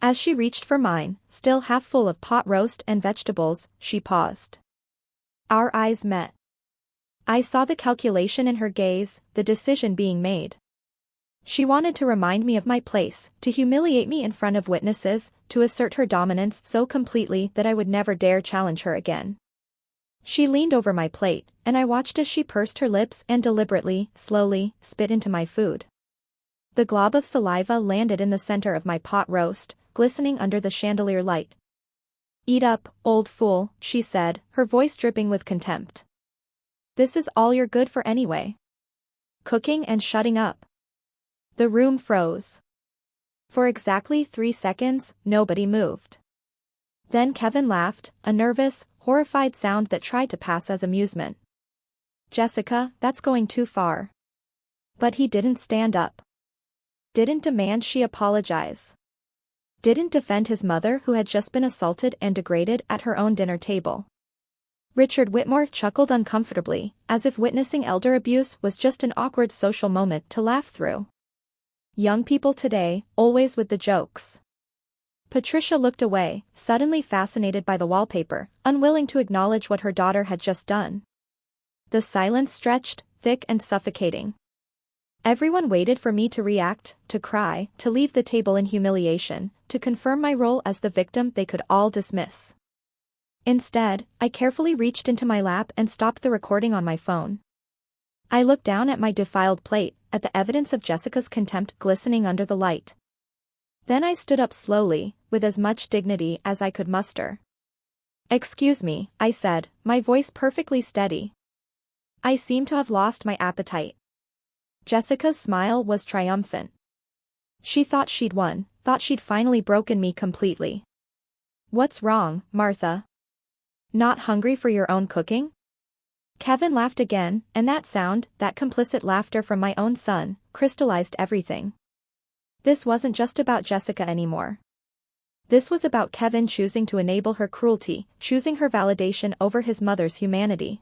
[SPEAKER 1] As she reached for mine, still half full of pot roast and vegetables, she paused. Our eyes met. I saw the calculation in her gaze, the decision being made. She wanted to remind me of my place, to humiliate me in front of witnesses, to assert her dominance so completely that I would never dare challenge her again. She leaned over my plate, and I watched as she pursed her lips and deliberately, slowly, spit into my food. The glob of saliva landed in the center of my pot roast, glistening under the chandelier light. "Eat up, old fool," she said, her voice dripping with contempt. "This is all you're good for anyway. Cooking and shutting up." The room froze. For exactly 3 seconds, nobody moved. Then Kevin laughed, a nervous, horrified sound that tried to pass as amusement. "Jessica, that's going too far." But he didn't stand up. Didn't demand she apologize. Didn't defend his mother who had just been assaulted and degraded at her own dinner table. Richard Whitmore chuckled uncomfortably, as if witnessing elder abuse was just an awkward social moment to laugh through. Young people today, always with the jokes. Patricia looked away, suddenly fascinated by the wallpaper, unwilling to acknowledge what her daughter had just done. The silence stretched, thick and suffocating. Everyone waited for me to react, to cry, to leave the table in humiliation, to confirm my role as the victim they could all dismiss. Instead, I carefully reached into my lap and stopped the recording on my phone. I looked down at my defiled plate, at the evidence of Jessica's contempt glistening under the light. Then I stood up slowly, with as much dignity as I could muster. "Excuse me," I said, my voice perfectly steady. "I seem to have lost my appetite." Jessica's smile was triumphant. She thought she'd won, thought she'd finally broken me completely. "What's wrong, Martha? Not hungry for your own cooking?" Kevin laughed again, and that sound, that complicit laughter from my own son, crystallized everything. This wasn't just about Jessica anymore. This was about Kevin choosing to enable her cruelty, choosing her validation over his mother's humanity.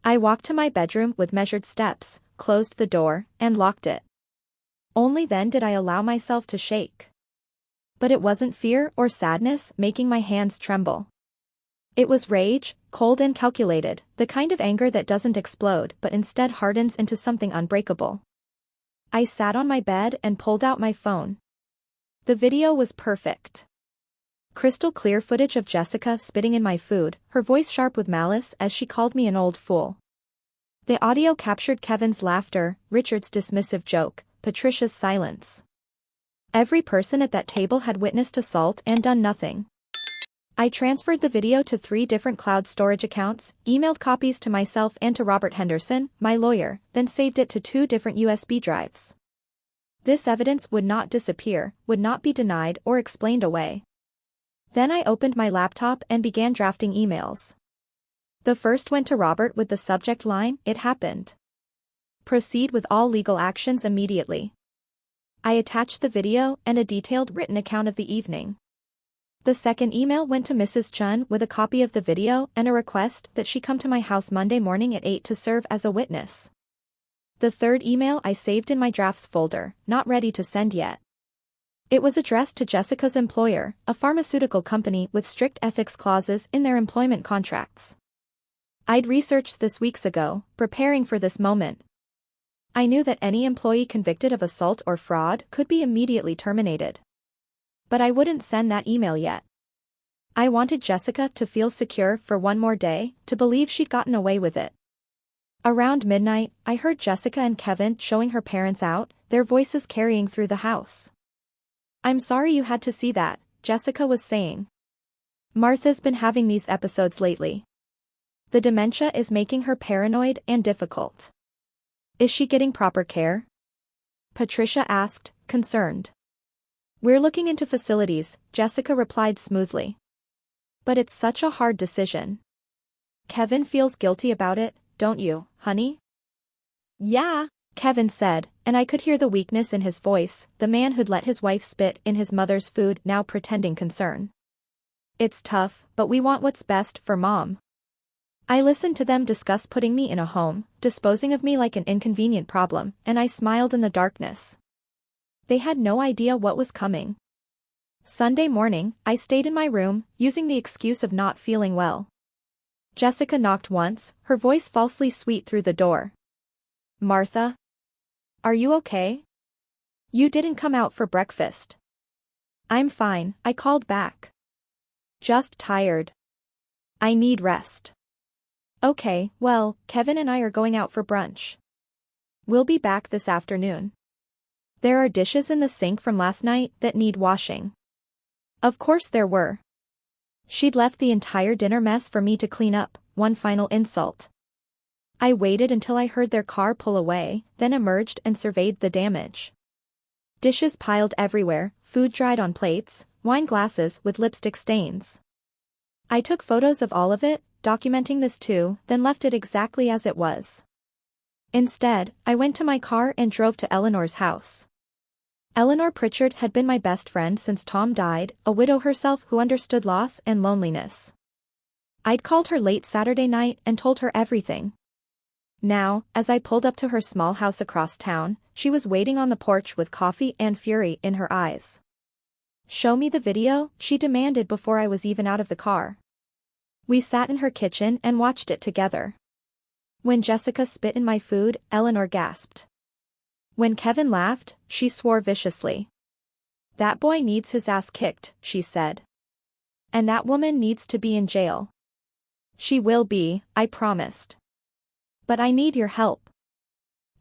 [SPEAKER 1] I walked to my bedroom with measured steps, closed the door, and locked it. Only then did I allow myself to shake. But it wasn't fear or sadness making my hands tremble. It was rage, cold and calculated, the kind of anger that doesn't explode but instead hardens into something unbreakable. I sat on my bed and pulled out my phone. The video was perfect. Crystal clear footage of Jessica spitting in my food, her voice sharp with malice as she called me an old fool. The audio captured Kevin's laughter, Richard's dismissive joke, Patricia's silence. Every person at that table had witnessed assault and done nothing. I transferred the video to 3 different cloud storage accounts, emailed copies to myself and to Robert Henderson, my lawyer, then saved it to 2 different USB drives. This evidence would not disappear, would not be denied or explained away. Then I opened my laptop and began drafting emails. The first went to Robert with the subject line, "It happened. Proceed with all legal actions immediately." I attached the video and a detailed written account of the evening. The second email went to Mrs. Chun with a copy of the video and a request that she come to my house Monday morning at 8 to serve as a witness. The third email I saved in my drafts folder, not ready to send yet. It was addressed to Jessica's employer, a pharmaceutical company with strict ethics clauses in their employment contracts. I'd researched this weeks ago, preparing for this moment. I knew that any employee convicted of assault or fraud could be immediately terminated. But I wouldn't send that email yet. I wanted Jessica to feel secure for one more day, to believe she'd gotten away with it. Around midnight, I heard Jessica and Kevin showing her parents out, their voices carrying through the house. "I'm sorry you had to see that," Jessica was saying. "Martha's been having these episodes lately. The dementia is making her paranoid and difficult." "Is she getting proper care?" Patricia asked, concerned. "We're looking into facilities," Jessica replied smoothly. "But it's such a hard decision. Kevin feels guilty about it, don't you, honey?"
[SPEAKER 2] "Yeah,"
[SPEAKER 1] Kevin said, and I could hear the weakness in his voice, the man who'd let his wife spit in his mother's food now pretending concern. "It's tough, but we want what's best for Mom." I listened to them discuss putting me in a home, disposing of me like an inconvenient problem, and I smiled in the darkness. They had no idea what was coming. Sunday morning, I stayed in my room, using the excuse of not feeling well. Jessica knocked once, her voice falsely sweet through the door. "Martha? Are you okay? You didn't come out for breakfast." "I'm fine," I called back. "Just tired. I need rest." "Okay, well, Kevin and I are going out for brunch. We'll be back this afternoon. There are dishes in the sink from last night that need washing." Of course there were. She'd left the entire dinner mess for me to clean up, one final insult. I waited until I heard their car pull away, then emerged and surveyed the damage. Dishes piled everywhere, food dried on plates, wine glasses with lipstick stains. I took photos of all of it, documenting this too, then left it exactly as it was. Instead, I went to my car and drove to Eleanor's house. Eleanor Pritchard had been my best friend since Tom died, a widow herself who understood loss and loneliness. I'd called her late Saturday night and told her everything. Now, as I pulled up to her small house across town, she was waiting on the porch with coffee and fury in her eyes. "Show me the video," she demanded before I was even out of the car. We sat in her kitchen and watched it together. When Jessica spit in my food, Eleanor gasped. When Kevin laughed, she swore viciously. "That boy needs his ass kicked," she said. "And that woman needs to be in jail." "She will be," I promised. "But I need your help.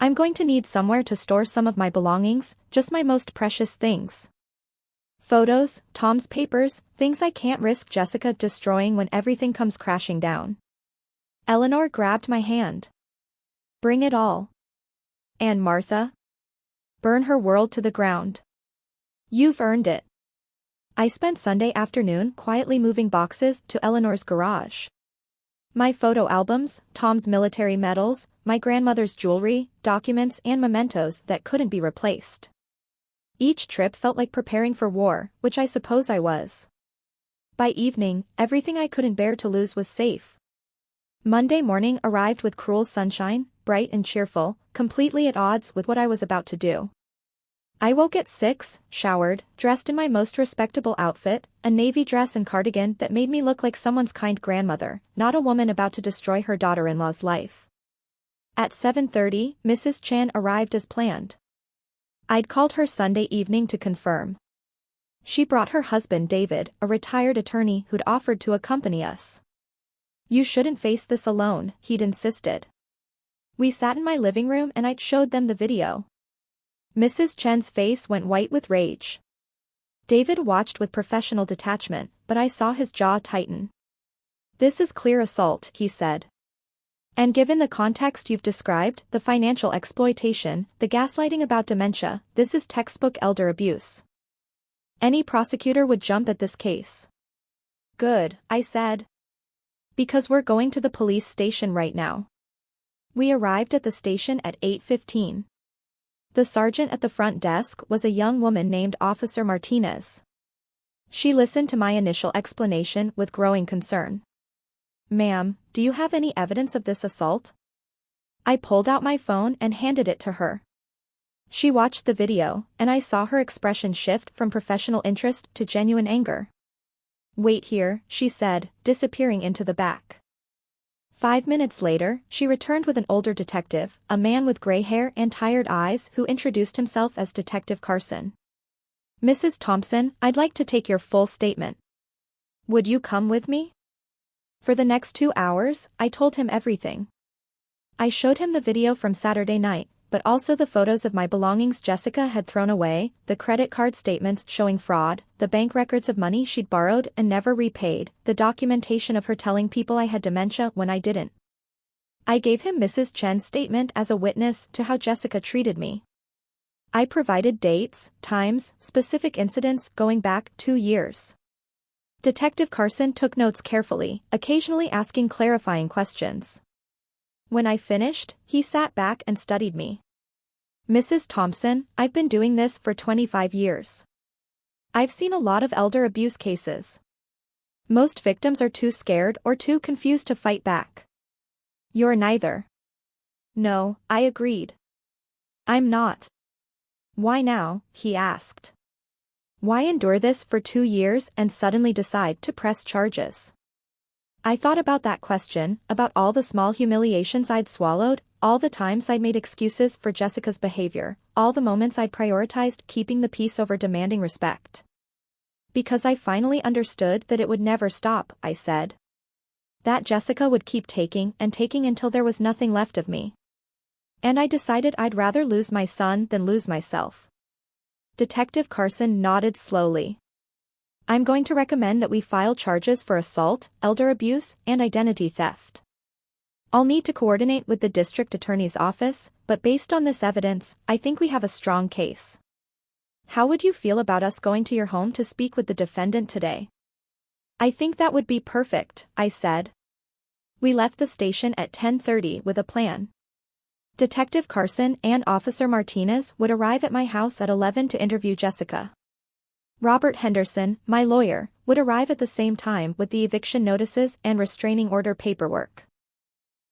[SPEAKER 1] I'm going to need somewhere to store some of my belongings, just my most precious things. Photos, Tom's papers, things I can't risk Jessica destroying when everything comes crashing down." Eleanor grabbed my hand. "Bring it all. And Martha? Burn her world to the ground. You've earned it." I spent Sunday afternoon quietly moving boxes to Eleanor's garage. My photo albums, Tom's military medals, my grandmother's jewelry, documents and mementos that couldn't be replaced. Each trip felt like preparing for war, which I suppose I was. By evening, everything I couldn't bear to lose was safe. Monday morning arrived with cruel sunshine, bright and cheerful, completely at odds with what I was about to do. I woke at 6, showered, dressed in my most respectable outfit, a navy dress and cardigan that made me look like someone's kind grandmother, not a woman about to destroy her daughter-in-law's life. At 7:30, Mrs. Chan arrived as planned. I'd called her Sunday evening to confirm. She brought her husband David, a retired attorney who'd offered to accompany us. "You shouldn't face this alone," he'd insisted. We sat in my living room and I showed them the video. Mrs. Chen's face went white with rage. David watched with professional detachment, but I saw his jaw tighten. "This is clear assault," he said. "And given the context you've described, the financial exploitation, the gaslighting about dementia, this is textbook elder abuse. Any prosecutor would jump at this case." "Good," I said. "Because we're going to the police station right now." We arrived at the station at 8:15. The sergeant at the front desk was a young woman named Officer Martinez. She listened to my initial explanation with growing concern. "Ma'am, do you have any evidence of this assault?" I pulled out my phone and handed it to her. She watched the video, and I saw her expression shift from professional interest to genuine anger. "Wait here," she said, disappearing into the back. 5 minutes later, she returned with an older detective, a man with gray hair and tired eyes who introduced himself as Detective Carson. "Mrs. Thompson, I'd like to take your full statement." Would you come with me? For the next 2 hours, I told him everything. I showed him the video from Saturday night, but also the photos of my belongings Jessica had thrown away, the credit card statements showing fraud, the bank records of money she'd borrowed and never repaid, the documentation of her telling people I had dementia when I didn't. I gave him Mrs. Chen's statement as a witness to how Jessica treated me. I provided dates, times, specific incidents going back 2 years. Detective Carson took notes carefully, occasionally asking clarifying questions. When I finished, he sat back and studied me. Mrs. Thompson, I've been doing this for 25 years. I've seen a lot of elder abuse cases. Most victims are too scared or too confused to fight back. You're neither. No, I agreed. I'm not. Why now? He asked. Why endure this for 2 years and suddenly decide to press charges? I thought about that question, about all the small humiliations I'd swallowed, all the times I'd made excuses for Jessica's behavior, all the moments I'd prioritized keeping the peace over demanding respect. Because I finally understood that it would never stop, I said. That Jessica would keep taking and taking until there was nothing left of me. And I decided I'd rather lose my son than lose myself. Detective Carson nodded slowly. I'm going to recommend that we file charges for assault, elder abuse, and identity theft. I'll need to coordinate with the district attorney's office, but based on this evidence, I think we have a strong case. How would you feel about us going to your home to speak with the defendant today? I think that would be perfect, I said. We left the station at 10:30 with a plan. Detective Carson and Officer Martinez would arrive at my house at 11 to interview Jessica. Robert Henderson, my lawyer, would arrive at the same time with the eviction notices and restraining order paperwork.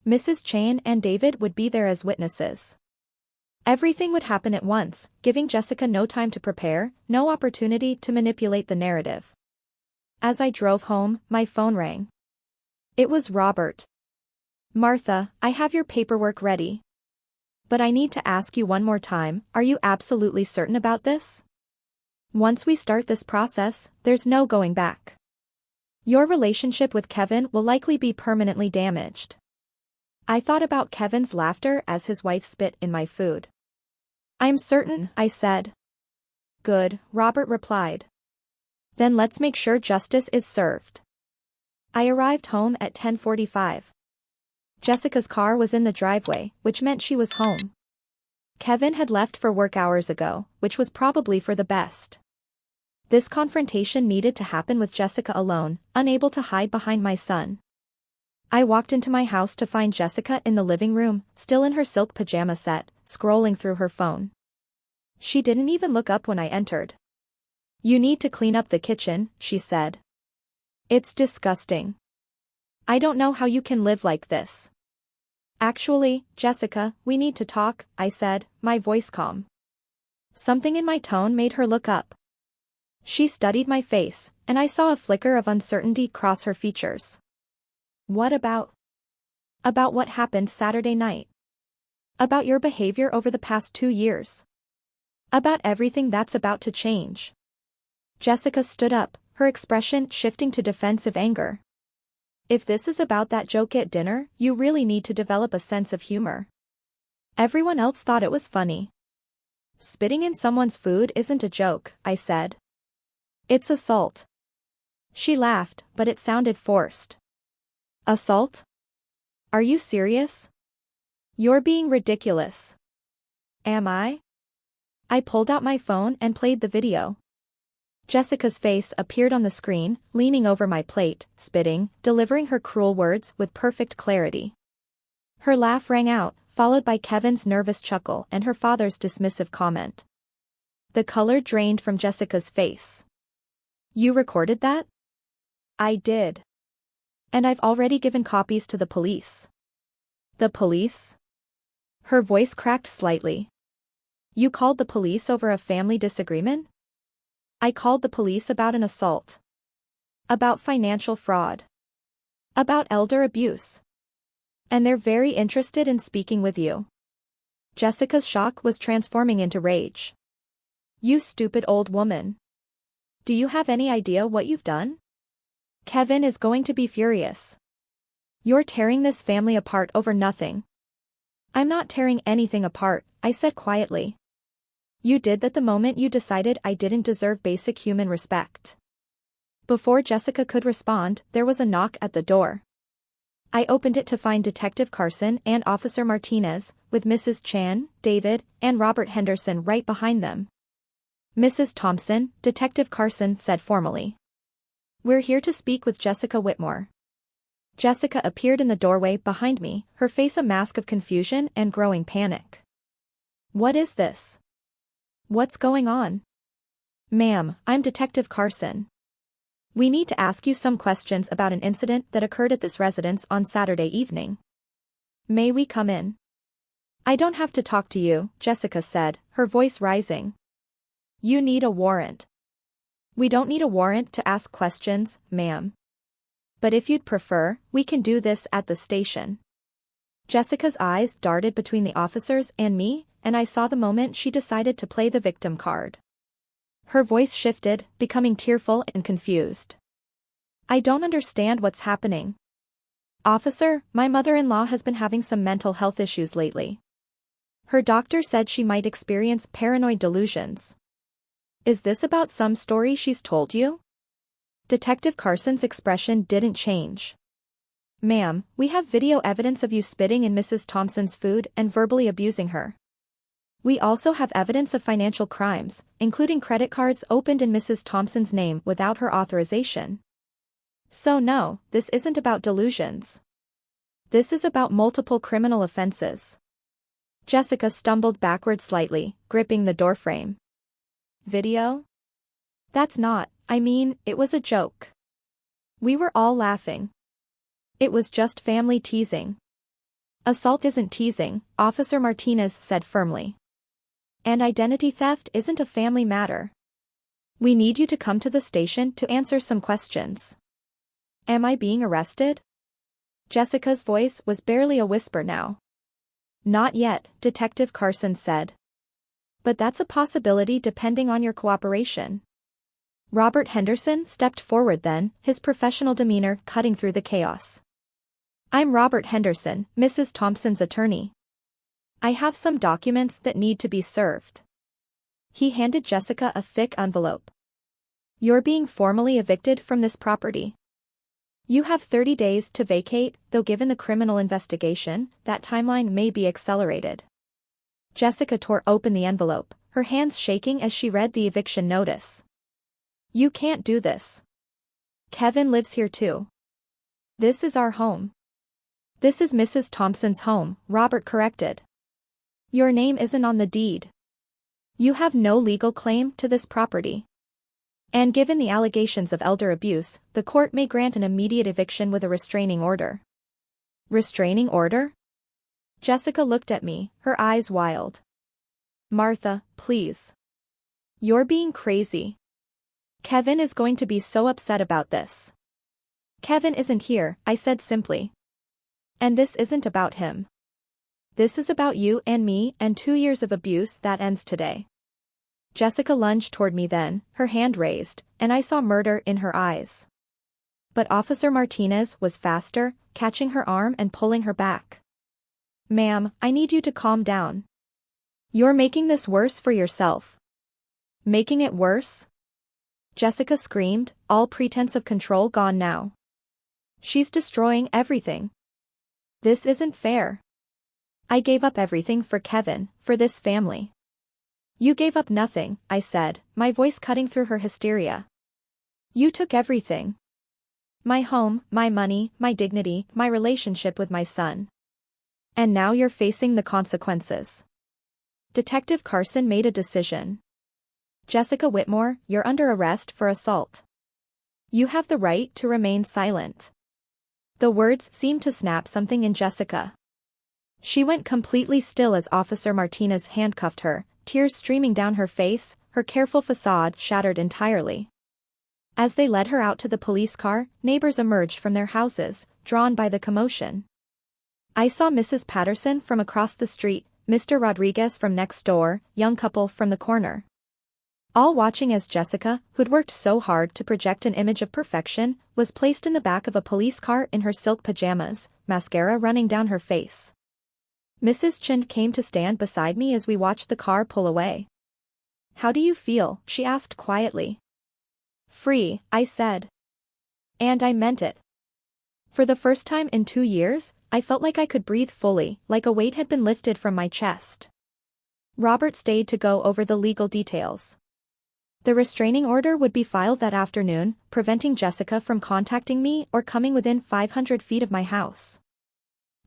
[SPEAKER 1] Mrs. Chen and David would be there as witnesses. Everything would happen at once, giving Jessica no time to prepare, no opportunity to manipulate the narrative. As I drove home, my phone rang. It was Robert. Martha, I have your paperwork ready. But I need to ask you one more time, are you absolutely certain about this? Once we start this process, there's no going back. Your relationship with Kevin will likely be permanently damaged. I thought about Kevin's laughter as his wife spit in my food. I'm certain, I said. Good, Robert replied. Then let's make sure justice is served. I arrived home at 10:45. Jessica's car was in the driveway, which meant she was home. Kevin had left for work hours ago, which was probably for the best. This confrontation needed to happen with Jessica alone, unable to hide behind my son. I walked into my house to find Jessica in the living room, still in her silk pajama set, scrolling through her phone. She didn't even look up when I entered. You need to clean up the kitchen, she said. It's disgusting. I don't know how you can live like this. Actually, Jessica, we need to talk, I said, my voice calm. Something in my tone made her look up. She studied my face, and I saw a flicker of uncertainty cross her features. What about? About what happened Saturday night. About your behavior over the past 2 years. About everything that's about to change. Jessica stood up, her expression shifting to defensive anger. If this is about that joke at dinner, you really need to develop a sense of humor. Everyone else thought it was funny. Spitting in someone's food isn't a joke, I said. It's assault. She laughed, but it sounded forced. Assault? Are you serious? You're being ridiculous. Am I? I pulled out my phone and played the video. Jessica's face appeared on the screen, leaning over my plate, spitting, delivering her cruel words with perfect clarity. Her laugh rang out, followed by Kevin's nervous chuckle and her father's dismissive comment. The color drained from Jessica's face. You recorded that? I did. And I've already given copies to the police. The police? Her voice cracked slightly. You called the police over a family disagreement? I called the police about an assault. About financial fraud. About elder abuse. And they're very interested in speaking with you. Jessica's shock was transforming into rage. You stupid old woman. Do you have any idea what you've done? Kevin is going to be furious. You're tearing this family apart over nothing. I'm not tearing anything apart, I said quietly. You did that the moment you decided I didn't deserve basic human respect. Before Jessica could respond, there was a knock at the door. I opened it to find Detective Carson and Officer Martinez, with Mrs. Chan, David, and Robert Henderson right behind them. Mrs. Thompson, Detective Carson said formally. We're here to speak with Jessica Whitmore. Jessica appeared in the doorway behind me, her face a mask of confusion and growing panic. What is this? What's going on? Ma'am, I'm Detective Carson. We need to ask you some questions about an incident that occurred at this residence on Saturday evening. May we come in? I don't have to talk to you, Jessica said, her voice rising. You need a warrant. We don't need a warrant to ask questions, ma'am. But if you'd prefer, we can do this at the station. Jessica's eyes darted between the officers and me, and I saw the moment she decided to play the victim card. Her voice shifted, becoming tearful and confused. I don't understand what's happening. Officer, my mother-in-law has been having some mental health issues lately. Her doctor said she might experience paranoid delusions. Is this about some story she's told you? Detective Carson's expression didn't change. Ma'am, we have video evidence of you spitting in Mrs. Thompson's food and verbally abusing her. We also have evidence of financial crimes, including credit cards opened in Mrs. Thompson's name without her authorization. So no, this isn't about delusions. This is about multiple criminal offenses. Jessica stumbled backward slightly, gripping the doorframe. Video? That's not, it was a joke. We were all laughing. It was just family teasing. Assault isn't teasing, Officer Martinez said firmly. And identity theft isn't a family matter. We need you to come to the station to answer some questions. Am I being arrested? Jessica's voice was barely a whisper now. Not yet, Detective Carson said. But that's a possibility depending on your cooperation. Robert Henderson stepped forward then, his professional demeanor cutting through the chaos. I'm Robert Henderson, Mrs. Thompson's attorney. I have some documents that need to be served. He handed Jessica a thick envelope. You're being formally evicted from this property. You have 30 days to vacate, though given the criminal investigation, that timeline may be accelerated. Jessica tore open the envelope, her hands shaking as she read the eviction notice. You can't do this. Kevin lives here too. This is our home. This is Mrs. Thompson's home, Robert corrected. Your name isn't on the deed. You have no legal claim to this property. And given the allegations of elder abuse, the court may grant an immediate eviction with a restraining order. Restraining order? Jessica looked at me, her eyes wild. Martha, please. You're being crazy. Kevin is going to be so upset about this. Kevin isn't here, I said simply. And this isn't about him. This is about you and me and 2 years of abuse that ends today. Jessica lunged toward me then, her hand raised, and I saw murder in her eyes. But Officer Martinez was faster, catching her arm and pulling her back. Ma'am, I need you to calm down. You're making this worse for yourself. Making it worse? Jessica screamed, all pretense of control gone now. She's destroying everything. This isn't fair. I gave up everything for Kevin, for this family. You gave up nothing, I said, my voice cutting through her hysteria. You took everything. My home, my money, my dignity, my relationship with my son. And now you're facing the consequences. Detective Carson made a decision. Jessica Whitmore, you're under arrest for assault. You have the right to remain silent. The words seemed to snap something in Jessica. She went completely still as Officer Martinez handcuffed her, tears streaming down her face, her careful facade shattered entirely. As they led her out to the police car, neighbors emerged from their houses, drawn by the commotion. I saw Mrs. Patterson from across the street, Mr. Rodriguez from next door, young couple from the corner. All watching as Jessica, who'd worked so hard to project an image of perfection, was was placed in the back of a police car in her silk pajamas, mascara running down her face. Mrs. Chen came to stand beside me as we watched the car pull away. "How do you feel?" she asked quietly. "Free," I said. And I meant it. For the first time in 2 years, I felt like I could breathe fully, like a weight had been lifted from my chest. Robert stayed to go over the legal details. The restraining order would be filed that afternoon, preventing Jessica from contacting me or coming within 500 feet of my house.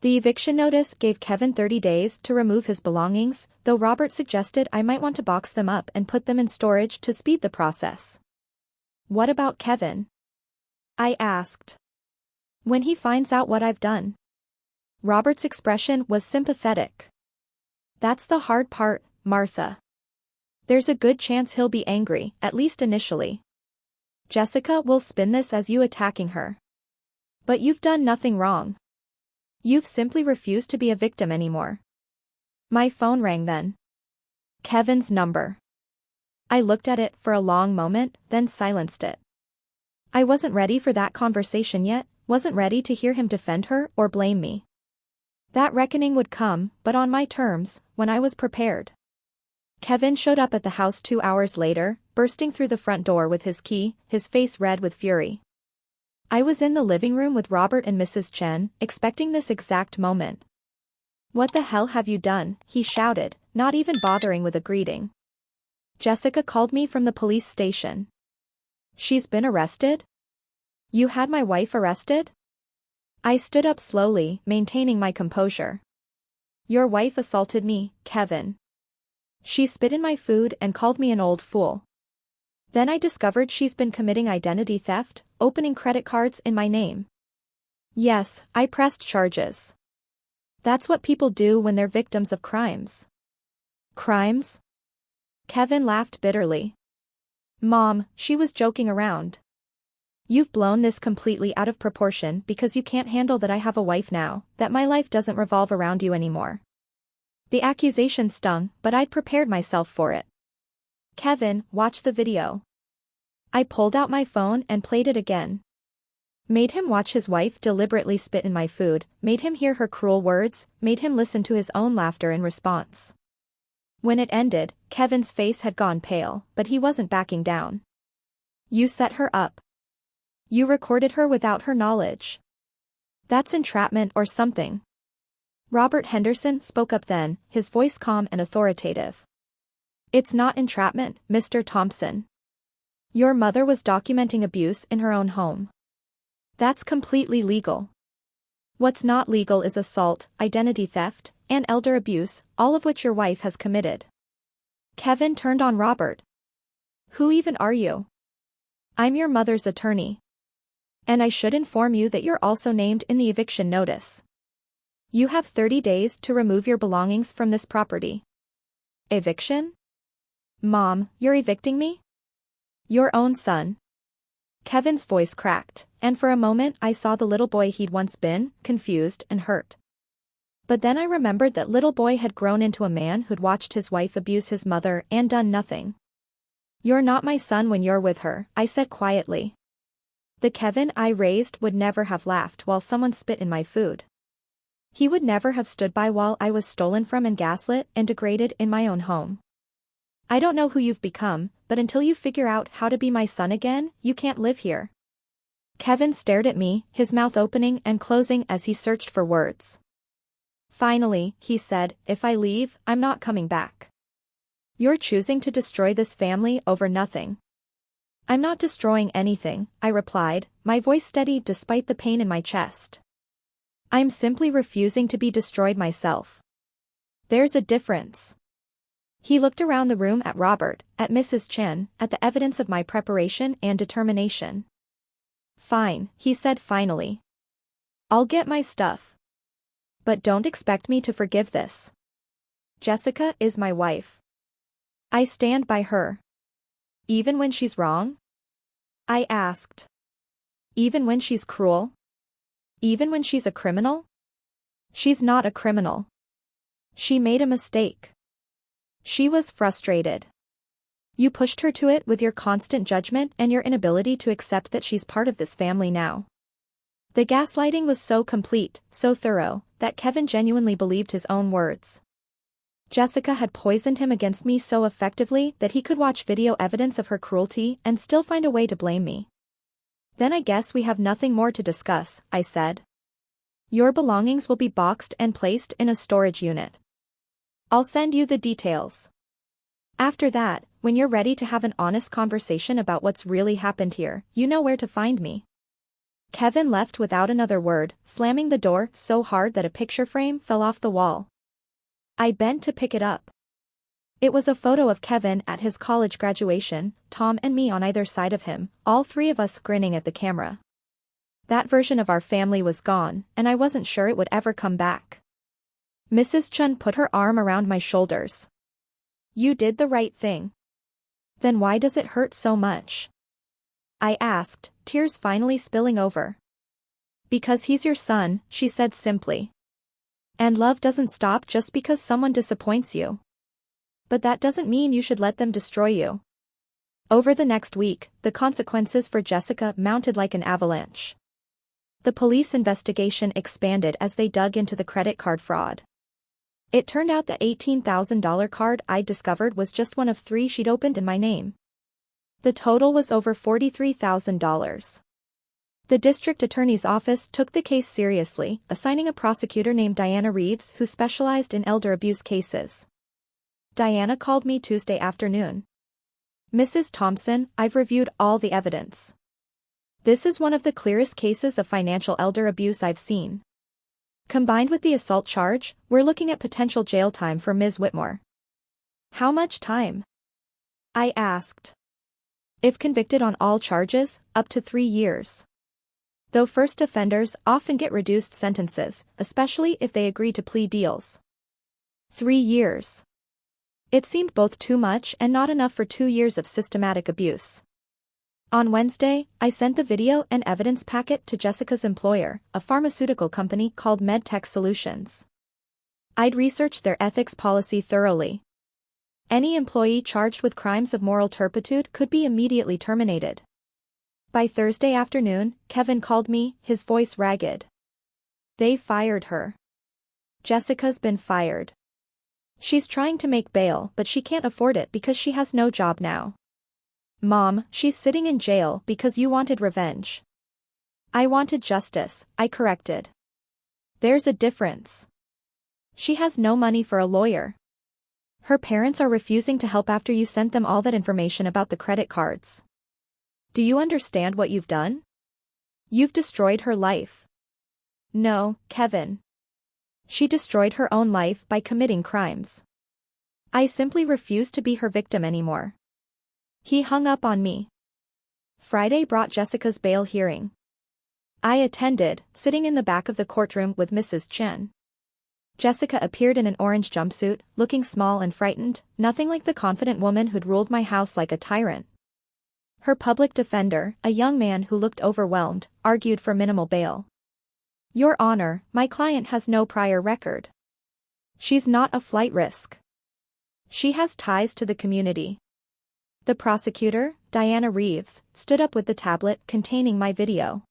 [SPEAKER 1] The eviction notice gave Kevin 30 days to remove his belongings, though Robert suggested I might want to box them up and put them in storage to speed the process. "What about Kevin?" I asked. "When he finds out what I've done." Robert's expression was sympathetic. "That's the hard part, Martha. There's a good chance he'll be angry, at least initially. Jessica will spin this as you attacking her. But you've done nothing wrong. You've simply refused to be a victim anymore." My phone rang then. Kevin's number. I looked at it for a long moment, then silenced it. I wasn't ready for that conversation yet, wasn't ready to hear him defend her or blame me. That reckoning would come, but on my terms, when I was prepared. Kevin showed up at the house 2 hours later, bursting through the front door with his key, his face red with fury. I was in the living room with Robert and Mrs. Chen, expecting this exact moment. "What the hell have you done?" he shouted, not even bothering with a greeting. "Jessica called me from the police station." "She's been arrested?" "You had my wife arrested?" I stood up slowly, maintaining my composure. "Your wife assaulted me, Kevin. She spit in my food and called me an old fool. Then I discovered she's been committing identity theft, opening credit cards in my name. Yes, I pressed charges. That's what people do when they're victims of crimes." "Crimes?" Kevin laughed bitterly. "Mom, she was joking around. You've blown this completely out of proportion because you can't handle that I have a wife now, that my life doesn't revolve around you anymore." The accusation stung, but I'd prepared myself for it. "Kevin, watch the video." I pulled out my phone and played it again. Made him watch his wife deliberately spit in my food, made him hear her cruel words, made him listen to his own laughter in response. When it ended, Kevin's face had gone pale, but he wasn't backing down. "You set her up. You recorded her without her knowledge. That's entrapment or something." Robert Henderson spoke up then, his voice calm and authoritative. "It's not entrapment, Mr. Thompson. Your mother was documenting abuse in her own home. That's completely legal. What's not legal is assault, identity theft, and elder abuse, all of which your wife has committed." Kevin turned on Robert. "Who even are you?" "I'm your mother's attorney. And I should inform you that you're also named in the eviction notice. You have 30 days to remove your belongings from this property." "Eviction? Mom, you're evicting me?" "Your own son." Kevin's voice cracked, and for a moment I saw the little boy he'd once been, confused and hurt. But then I remembered that little boy had grown into a man who'd watched his wife abuse his mother and done nothing. "You're not my son when you're with her," I said quietly. The Kevin I raised would never have laughed while someone spit in my food. He would never have stood by while I was stolen from and gaslit and degraded in my own home. "I don't know who you've become, but until you figure out how to be my son again, you can't live here." Kevin stared at me, his mouth opening and closing as he searched for words. Finally, he said, "If I leave, I'm not coming back." "You're choosing to destroy this family over nothing." "I'm not destroying anything," I replied, my voice steady despite the pain in my chest. "I'm simply refusing to be destroyed myself. There's a difference." He looked around the room at Robert, at Mrs. Chen, at the evidence of my preparation and determination. "Fine," he said finally. "I'll get my stuff. But don't expect me to forgive this. Jessica is my wife. I stand by her. Even when she's wrong?" I asked. "Even when she's cruel? Even when she's a criminal?" "She's not a criminal. She made a mistake. She was frustrated. You pushed her to it with your constant judgment and your inability to accept that she's part of this family now. The gaslighting was so complete, so thorough, that Kevin genuinely believed his own words. Jessica had poisoned him against me so effectively that he could watch video evidence of her cruelty and still find a way to blame me. Then I guess we have nothing more to discuss, I said. Your belongings will be boxed and placed in a storage unit. I'll send you the details. After that, when you're ready to have an honest conversation about what's really happened here, you know where to find me. Kevin left without another word, slamming the door so hard that a picture frame fell off the wall. I bent to pick it up. It was a photo of Kevin at his college graduation, Tom and me on either side of him, all three of us grinning at the camera. That version of our family was gone, and I wasn't sure it would ever come back. Mrs. Chun put her arm around my shoulders. You did the right thing. Then why does it hurt so much? I asked, tears finally spilling over. Because he's your son, she said simply. And love doesn't stop just because someone disappoints you. But that doesn't mean you should let them destroy you. Over the next week, the consequences for Jessica mounted like an avalanche. The police investigation expanded as they dug into the credit card fraud. It turned out the $18,000 card I'd discovered was just one of 3 she'd opened in my name. The total was over $43,000. The district attorney's office took the case seriously, assigning a prosecutor named Diana Reeves who specialized in elder abuse cases. Diana called me Tuesday afternoon. Mrs. Thompson, I've reviewed all the evidence. This is one of the clearest cases of financial elder abuse I've seen. Combined with the assault charge, we're looking at potential jail time for Ms. Whitmore. How much time? I asked. If convicted on all charges, up to 3 years. Though first offenders often get reduced sentences, especially if they agree to plea deals. 3 years. It seemed both too much and not enough for 2 years of systematic abuse. On Wednesday, I sent the video and evidence packet to Jessica's employer, a pharmaceutical company called MedTech Solutions. I'd researched their ethics policy thoroughly. Any employee charged with crimes of moral turpitude could be immediately terminated. By Thursday afternoon, Kevin called me, his voice ragged. They fired her. Jessica's been fired. She's trying to make bail, but she can't afford it because she has no job now. Mom, she's sitting in jail because you wanted revenge. I wanted justice, I corrected. There's a difference. She has no money for a lawyer. Her parents are refusing to help after you sent them all that information about the credit cards. Do you understand what you've done? You've destroyed her life. No, Kevin. She destroyed her own life by committing crimes. I simply refuse to be her victim anymore. He hung up on me. Friday brought Jessica's bail hearing. I attended, sitting in the back of the courtroom with Mrs. Chen. Jessica appeared in an orange jumpsuit, looking small and frightened, nothing like the confident woman who'd ruled my house like a tyrant. Her public defender, a young man who looked overwhelmed, argued for minimal bail. Your Honor, my client has no prior record. She's not a flight risk. She has ties to the community. The prosecutor, Diana Reeves, stood up with the tablet containing my video.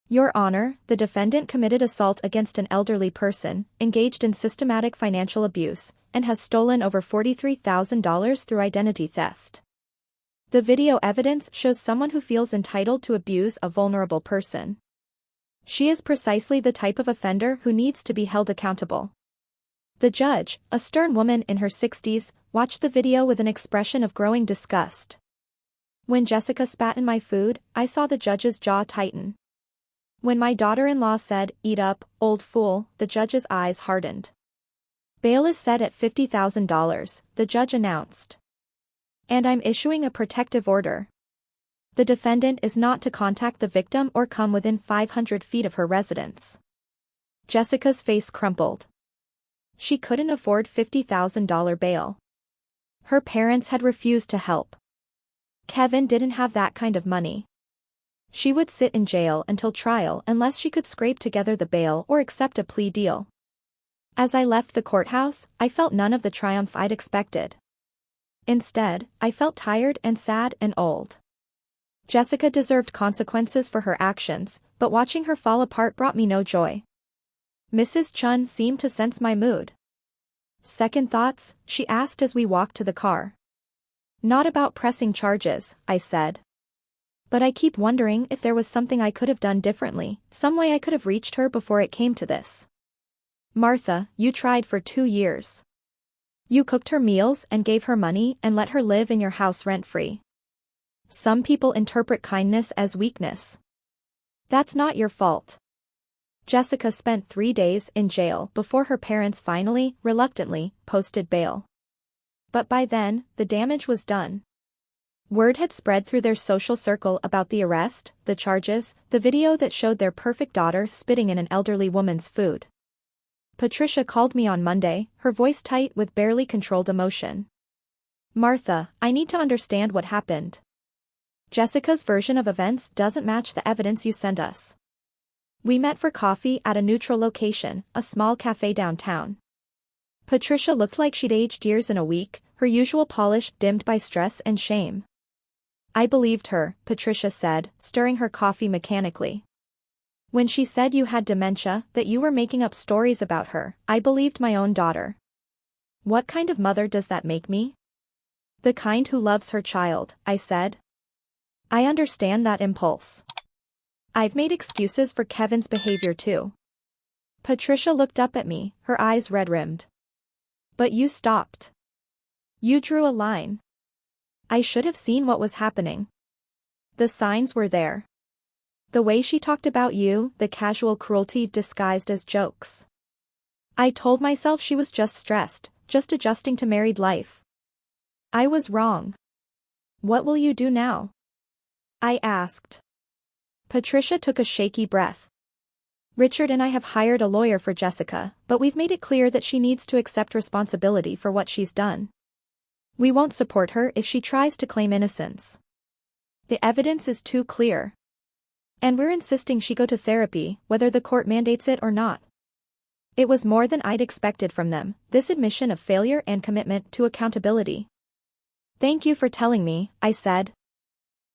[SPEAKER 1] Your Honor, the defendant committed assault against an elderly person, engaged in systematic financial abuse, and has stolen over $43,000 through identity theft. The video evidence shows someone who feels entitled to abuse a vulnerable person. She is precisely the type of offender who needs to be held accountable. The judge, a stern woman in her 60s, watched the video with an expression of growing disgust. When Jessica spat in my food, I saw the judge's jaw tighten. When my daughter-in-law said, "Eat up, old fool," the judge's eyes hardened. Bail is set at $50,000, the judge announced. And I'm issuing a protective order. The defendant is not to contact the victim or come within 500 feet of her residence. Jessica's face crumpled. She couldn't afford $50,000 bail. Her parents had refused to help. Kevin didn't have that kind of money. She would sit in jail until trial unless she could scrape together the bail or accept a plea deal. As I left the courthouse, I felt none of the triumph I'd expected. Instead, I felt tired and sad and old. Jessica deserved consequences for her actions, but watching her fall apart brought me no joy. Mrs. Chun seemed to sense my mood. Second thoughts, she asked as we walked to the car. Not about pressing charges, I said. But I keep wondering if there was something I could have done differently, some way I could have reached her before it came to this. Martha, you tried for 2 years. You cooked her meals and gave her money and let her live in your house rent-free. Some people interpret kindness as weakness. That's not your fault. Jessica spent 3 days in jail before her parents finally, reluctantly, posted bail. But by then, the damage was done. Word had spread through their social circle about the arrest, the charges, the video that showed their perfect daughter spitting in an elderly woman's food. Patricia called me on Monday, her voice tight with barely controlled emotion. Martha, I need to understand what happened. Jessica's version of events doesn't match the evidence you sent us. We met for coffee at a neutral location, a small cafe downtown. Patricia looked like she'd aged years in a week, her usual polish dimmed by stress and shame. I believed her, Patricia said, stirring her coffee mechanically. When she said you had dementia, that you were making up stories about her, I believed my own daughter. What kind of mother does that make me? The kind who loves her child, I said. I understand that impulse. I've made excuses for Kevin's behavior too. Patricia looked up at me, her eyes red-rimmed. But you stopped. You drew a line. I should have seen what was happening. The signs were there. The way she talked about you, the casual cruelty disguised as jokes. I told myself she was just stressed, just adjusting to married life. I was wrong. What will you do now? I asked. Patricia took a shaky breath. Richard and I have hired a lawyer for Jessica, but we've made it clear that she needs to accept responsibility for what she's done. We won't support her if she tries to claim innocence. The evidence is too clear. And we're insisting she go to therapy, whether the court mandates it or not. It was more than I'd expected from them, this admission of failure and commitment to accountability. Thank you for telling me, I said.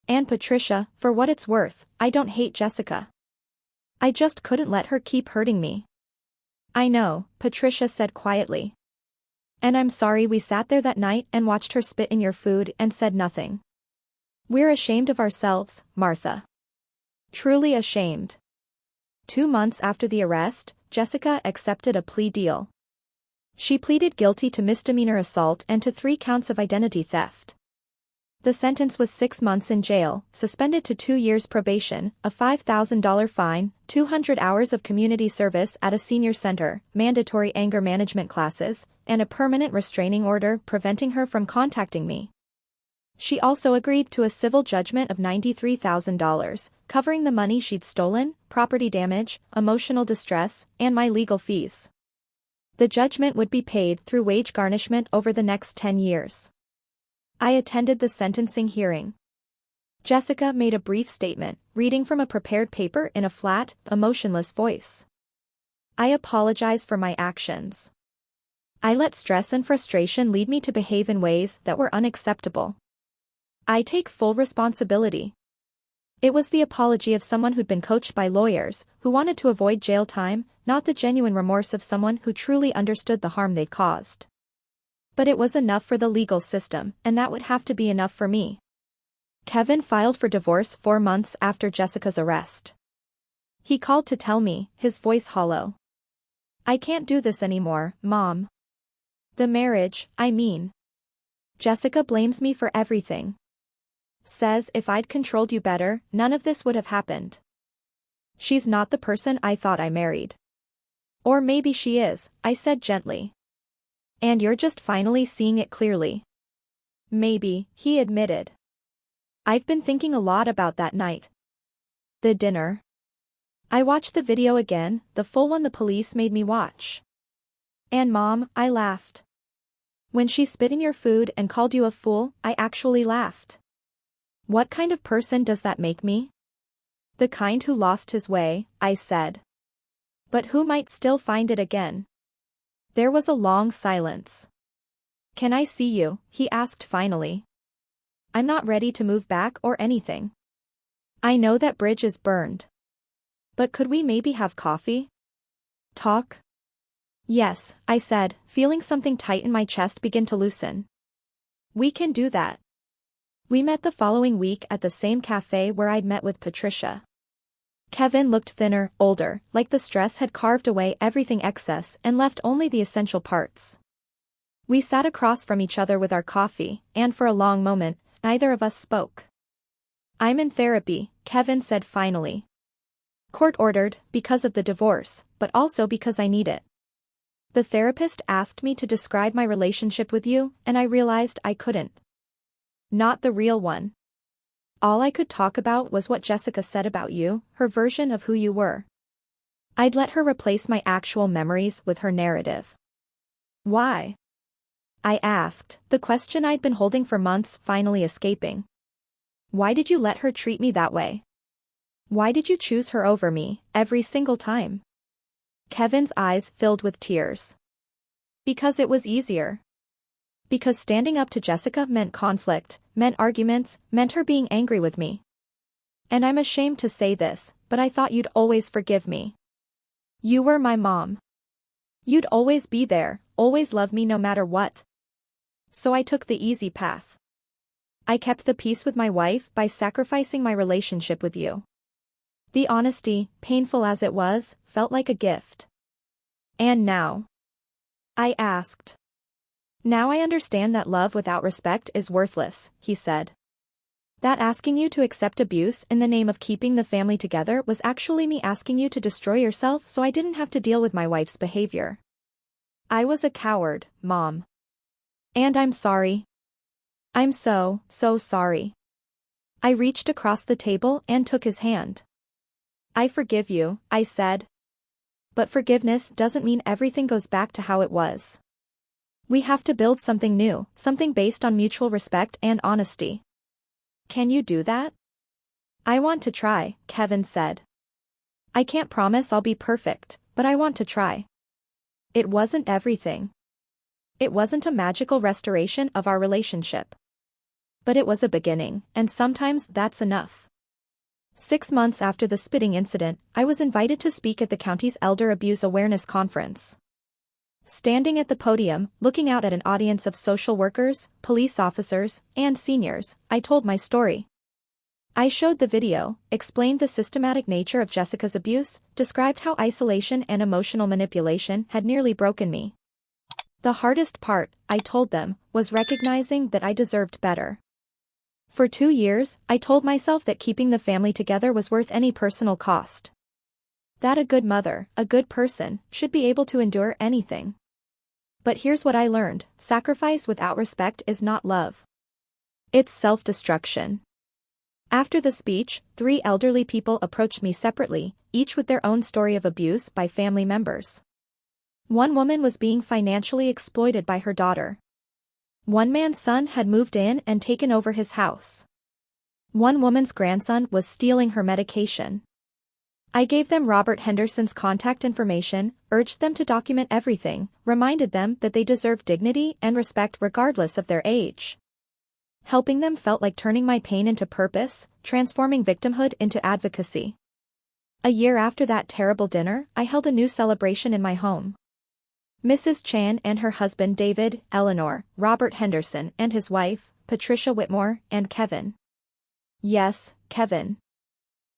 [SPEAKER 1] And Patricia, for what it's worth, I don't hate Jessica. I just couldn't let her keep hurting me. I know, Patricia said quietly. And I'm sorry we sat there that night and watched her spit in your food and said nothing. We're ashamed of ourselves, Martha. Truly ashamed. 2 months after the arrest, Jessica accepted a plea deal. She pleaded guilty to misdemeanor assault and to 3 counts of identity theft. The sentence was 6 months in jail, suspended to 2 years probation, a $5,000 fine, 200 hours of community service at a senior center, mandatory anger management classes, and a permanent restraining order preventing her from contacting me. She also agreed to a civil judgment of $93,000, covering the money she'd stolen, property damage, emotional distress, and my legal fees. The judgment would be paid through wage garnishment over the next 10 years. I attended the sentencing hearing. Jessica made a brief statement, reading from a prepared paper in a flat, emotionless voice. I apologize for my actions. I let stress and frustration lead me to behave in ways that were unacceptable. I take full responsibility. It was the apology of someone who'd been coached by lawyers, who wanted to avoid jail time, not the genuine remorse of someone who truly understood the harm they'd caused. But it was enough for the legal system, and that would have to be enough for me. Kevin filed for divorce 4 months after Jessica's arrest. He called to tell me, his voice hollow. I can't do this anymore, Mom. The marriage, I mean. Jessica blames me for everything. Says if I'd controlled you better, none of this would have happened. She's not the person I thought I married. Or maybe she is, I said gently. And you're just finally seeing it clearly. Maybe, he admitted. I've been thinking a lot about that night. The dinner. I watched the video again, the full one the police made me watch. And Mom, I laughed. When she spit in your food and called you a fool, I actually laughed. What kind of person does that make me? The kind who lost his way, I said. But who might still find it again. There was a long silence. Can I see you? He asked finally. I'm not ready to move back or anything. I know that bridge is burned. But could we maybe have coffee? Talk? Yes, I said, feeling something tight in my chest begin to loosen. We can do that. We met the following week at the same cafe where I'd met with Patricia. Kevin looked thinner, older, like the stress had carved away everything excess and left only the essential parts. We sat across from each other with our coffee, and for a long moment, neither of us spoke. I'm in therapy, Kevin said finally. Court-ordered, because of the divorce, but also because I need it. The therapist asked me to describe my relationship with you, and I realized I couldn't. Not the real one. All I could talk about was what Jessica said about you, her version of who you were. I'd let her replace my actual memories with her narrative. Why? I asked, the question I'd been holding for months finally escaping. Why did you let her treat me that way? Why did you choose her over me, every single time? Kevin's eyes filled with tears. Because it was easier. Because standing up to Jessica meant conflict, meant arguments, meant her being angry with me. And I'm ashamed to say this, but I thought you'd always forgive me. You were my mom. You'd always be there, always love me no matter what. So I took the easy path. I kept the peace with my wife by sacrificing my relationship with you. The honesty, painful as it was, felt like a gift. And now? I asked. Now I understand that love without respect is worthless, he said. That asking you to accept abuse in the name of keeping the family together was actually me asking you to destroy yourself so I didn't have to deal with my wife's behavior. I was a coward, Mom. And I'm sorry. I'm so sorry. I reached across the table and took his hand. I forgive you, I said. But forgiveness doesn't mean everything goes back to how it was. We have to build something new, something based on mutual respect and honesty. Can you do that? I want to try, Kevin said. I can't promise I'll be perfect, but I want to try. It wasn't everything. It wasn't a magical restoration of our relationship. But it was a beginning, and sometimes that's enough. 6 months after the spitting incident, I was invited to speak at the county's Elder Abuse Awareness Conference. Standing at the podium, looking out at an audience of social workers, police officers, and seniors, I told my story. I showed the video, explained the systematic nature of Jessica's abuse, described how isolation and emotional manipulation had nearly broken me. The hardest part, I told them, was recognizing that I deserved better. For 2 years, I told myself that keeping the family together was worth any personal cost. That a good mother, a good person, should be able to endure anything. But here's what I learned: sacrifice without respect is not love. It's self-destruction. After the speech, 3 elderly people approached me separately, each with their own story of abuse by family members. One woman was being financially exploited by her daughter. One man's son had moved in and taken over his house. One woman's grandson was stealing her medication. I gave them Robert Henderson's contact information, urged them to document everything, reminded them that they deserve dignity and respect regardless of their age. Helping them felt like turning my pain into purpose, transforming victimhood into advocacy. A year after that terrible dinner, I held a new celebration in my home. Mrs. Chan and her husband David, Eleanor, Robert Henderson and his wife, Patricia Whitmore, and Kevin. Yes, Kevin.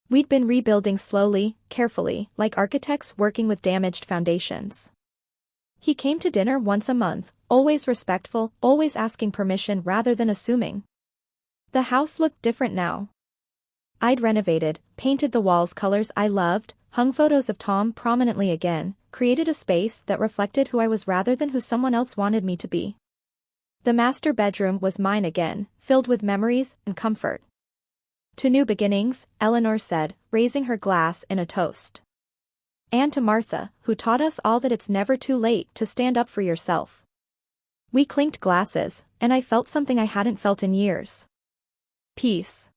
[SPEAKER 1] We'd been rebuilding slowly, carefully, like architects working with damaged foundations. He came to dinner once a month, always respectful, always asking permission rather than assuming. The house looked different now. I'd renovated, painted the walls colors I loved, hung photos of Tom prominently again, created a space that reflected who I was rather than who someone else wanted me to be. The master bedroom was mine again, filled with memories and comfort. To new beginnings, Eleanor said, raising her glass in a toast. And to Martha, who taught us all that it's never too late to stand up for yourself. We clinked glasses, and I felt something I hadn't felt in years. Peace.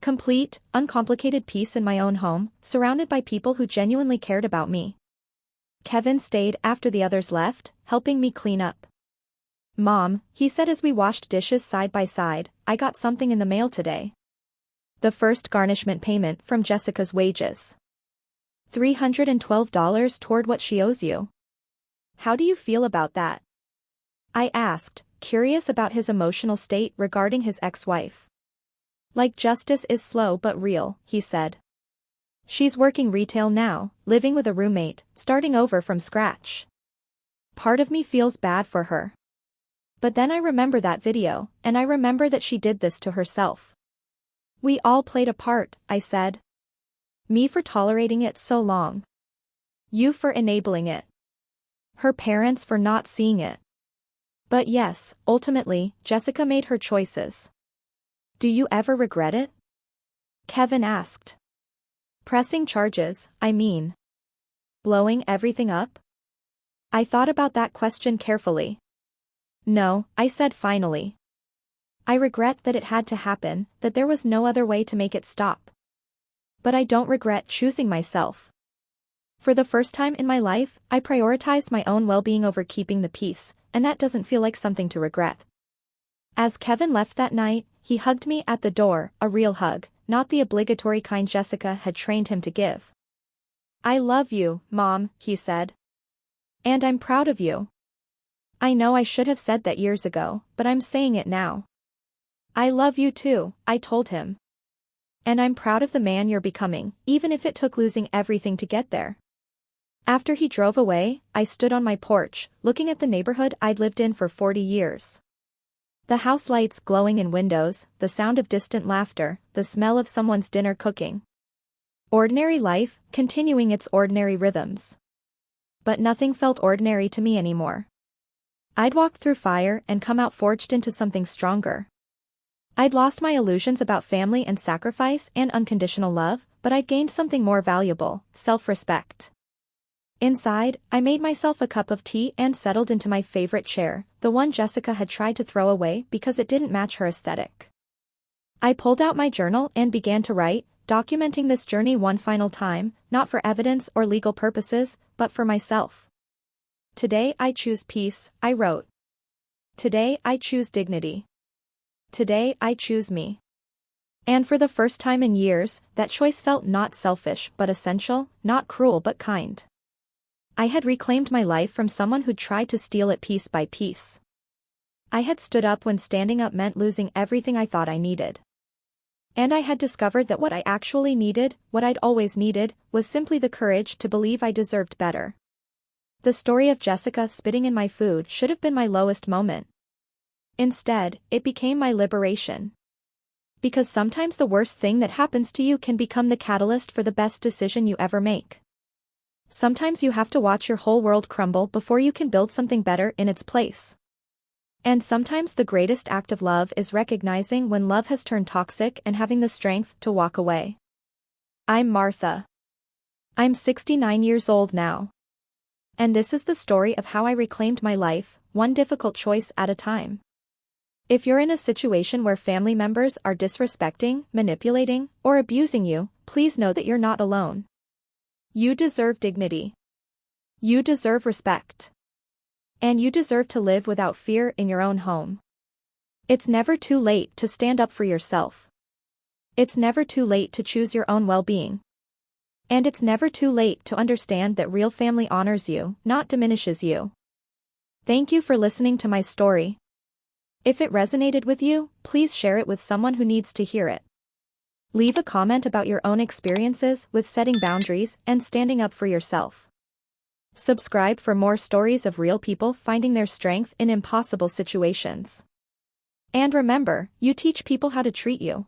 [SPEAKER 1] Complete, uncomplicated peace in my own home, surrounded by people who genuinely cared about me. Kevin stayed after the others left, helping me clean up. Mom, he said as we washed dishes side by side, I got something in the mail today. The first garnishment payment from Jessica's wages. $312 toward what she owes you. How do you feel about that? I asked, curious about his emotional state regarding his ex-wife. Like justice is slow but real, he said. She's working retail now, living with a roommate, starting over from scratch. Part of me feels bad for her. But then I remember that video, and I remember that she did this to herself. We all played a part, I said. Me for tolerating it so long. You for enabling it. Her parents for not seeing it. But yes, ultimately, Jessica made her choices. Do you ever regret it? Kevin asked. Pressing charges, I mean. Blowing everything up? I thought about that question carefully. No, I said finally. I regret that it had to happen, that there was no other way to make it stop. But I don't regret choosing myself. For the first time in my life, I prioritized my own well-being over keeping the peace, and that doesn't feel like something to regret. As Kevin left that night, he hugged me at the door, a real hug, not the obligatory kind Jessica had trained him to give. I love you, Mom, he said. And I'm proud of you. I know I should have said that years ago, but I'm saying it now. I love you too, I told him. And I'm proud of the man you're becoming, even if it took losing everything to get there. After he drove away, I stood on my porch, looking at the neighborhood I'd lived in for 40 years. The house lights glowing in windows, the sound of distant laughter, the smell of someone's dinner cooking. Ordinary life, continuing its ordinary rhythms. But nothing felt ordinary to me anymore. I'd walked through fire and come out forged into something stronger. I'd lost my illusions about family and sacrifice and unconditional love, but I'd gained something more valuable, self-respect. Inside, I made myself a cup of tea and settled into my favorite chair, the one Jessica had tried to throw away because it didn't match her aesthetic. I pulled out my journal and began to write, documenting this journey one final time, not for evidence or legal purposes, but for myself. Today I choose peace, I wrote. Today I choose dignity. Today I choose me. And for the first time in years, that choice felt not selfish but essential, not cruel but kind. I had reclaimed my life from someone who'd tried to steal it piece by piece. I had stood up when standing up meant losing everything I thought I needed. And I had discovered that what I actually needed, what I'd always needed, was simply the courage to believe I deserved better. The story of Jessica spitting in my food should have been my lowest moment. Instead, it became my liberation. Because sometimes the worst thing that happens to you can become the catalyst for the best decision you ever make. Sometimes you have to watch your whole world crumble before you can build something better in its place. And sometimes the greatest act of love is recognizing when love has turned toxic and having the strength to walk away. I'm Martha. I'm 69 years old now. And this is the story of how I reclaimed my life, one difficult choice at a time. If you're in a situation where family members are disrespecting, manipulating, or abusing you, please know that you're not alone. You deserve dignity. You deserve respect. And you deserve to live without fear in your own home. It's never too late to stand up for yourself. It's never too late to choose your own well-being. And it's never too late to understand that real family honors you, not diminishes you. Thank you for listening to my story. If it resonated with you, please share it with someone who needs to hear it. Leave a comment about your own experiences with setting boundaries and standing up for yourself. Subscribe for more stories of real people finding their strength in impossible situations. And remember, you teach people how to treat you.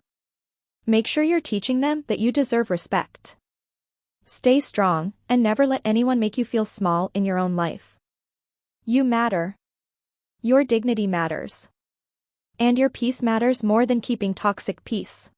[SPEAKER 1] Make sure you're teaching them that you deserve respect. Stay strong, and never let anyone make you feel small in your own life. You matter. Your dignity matters. And your peace matters more than keeping toxic peace.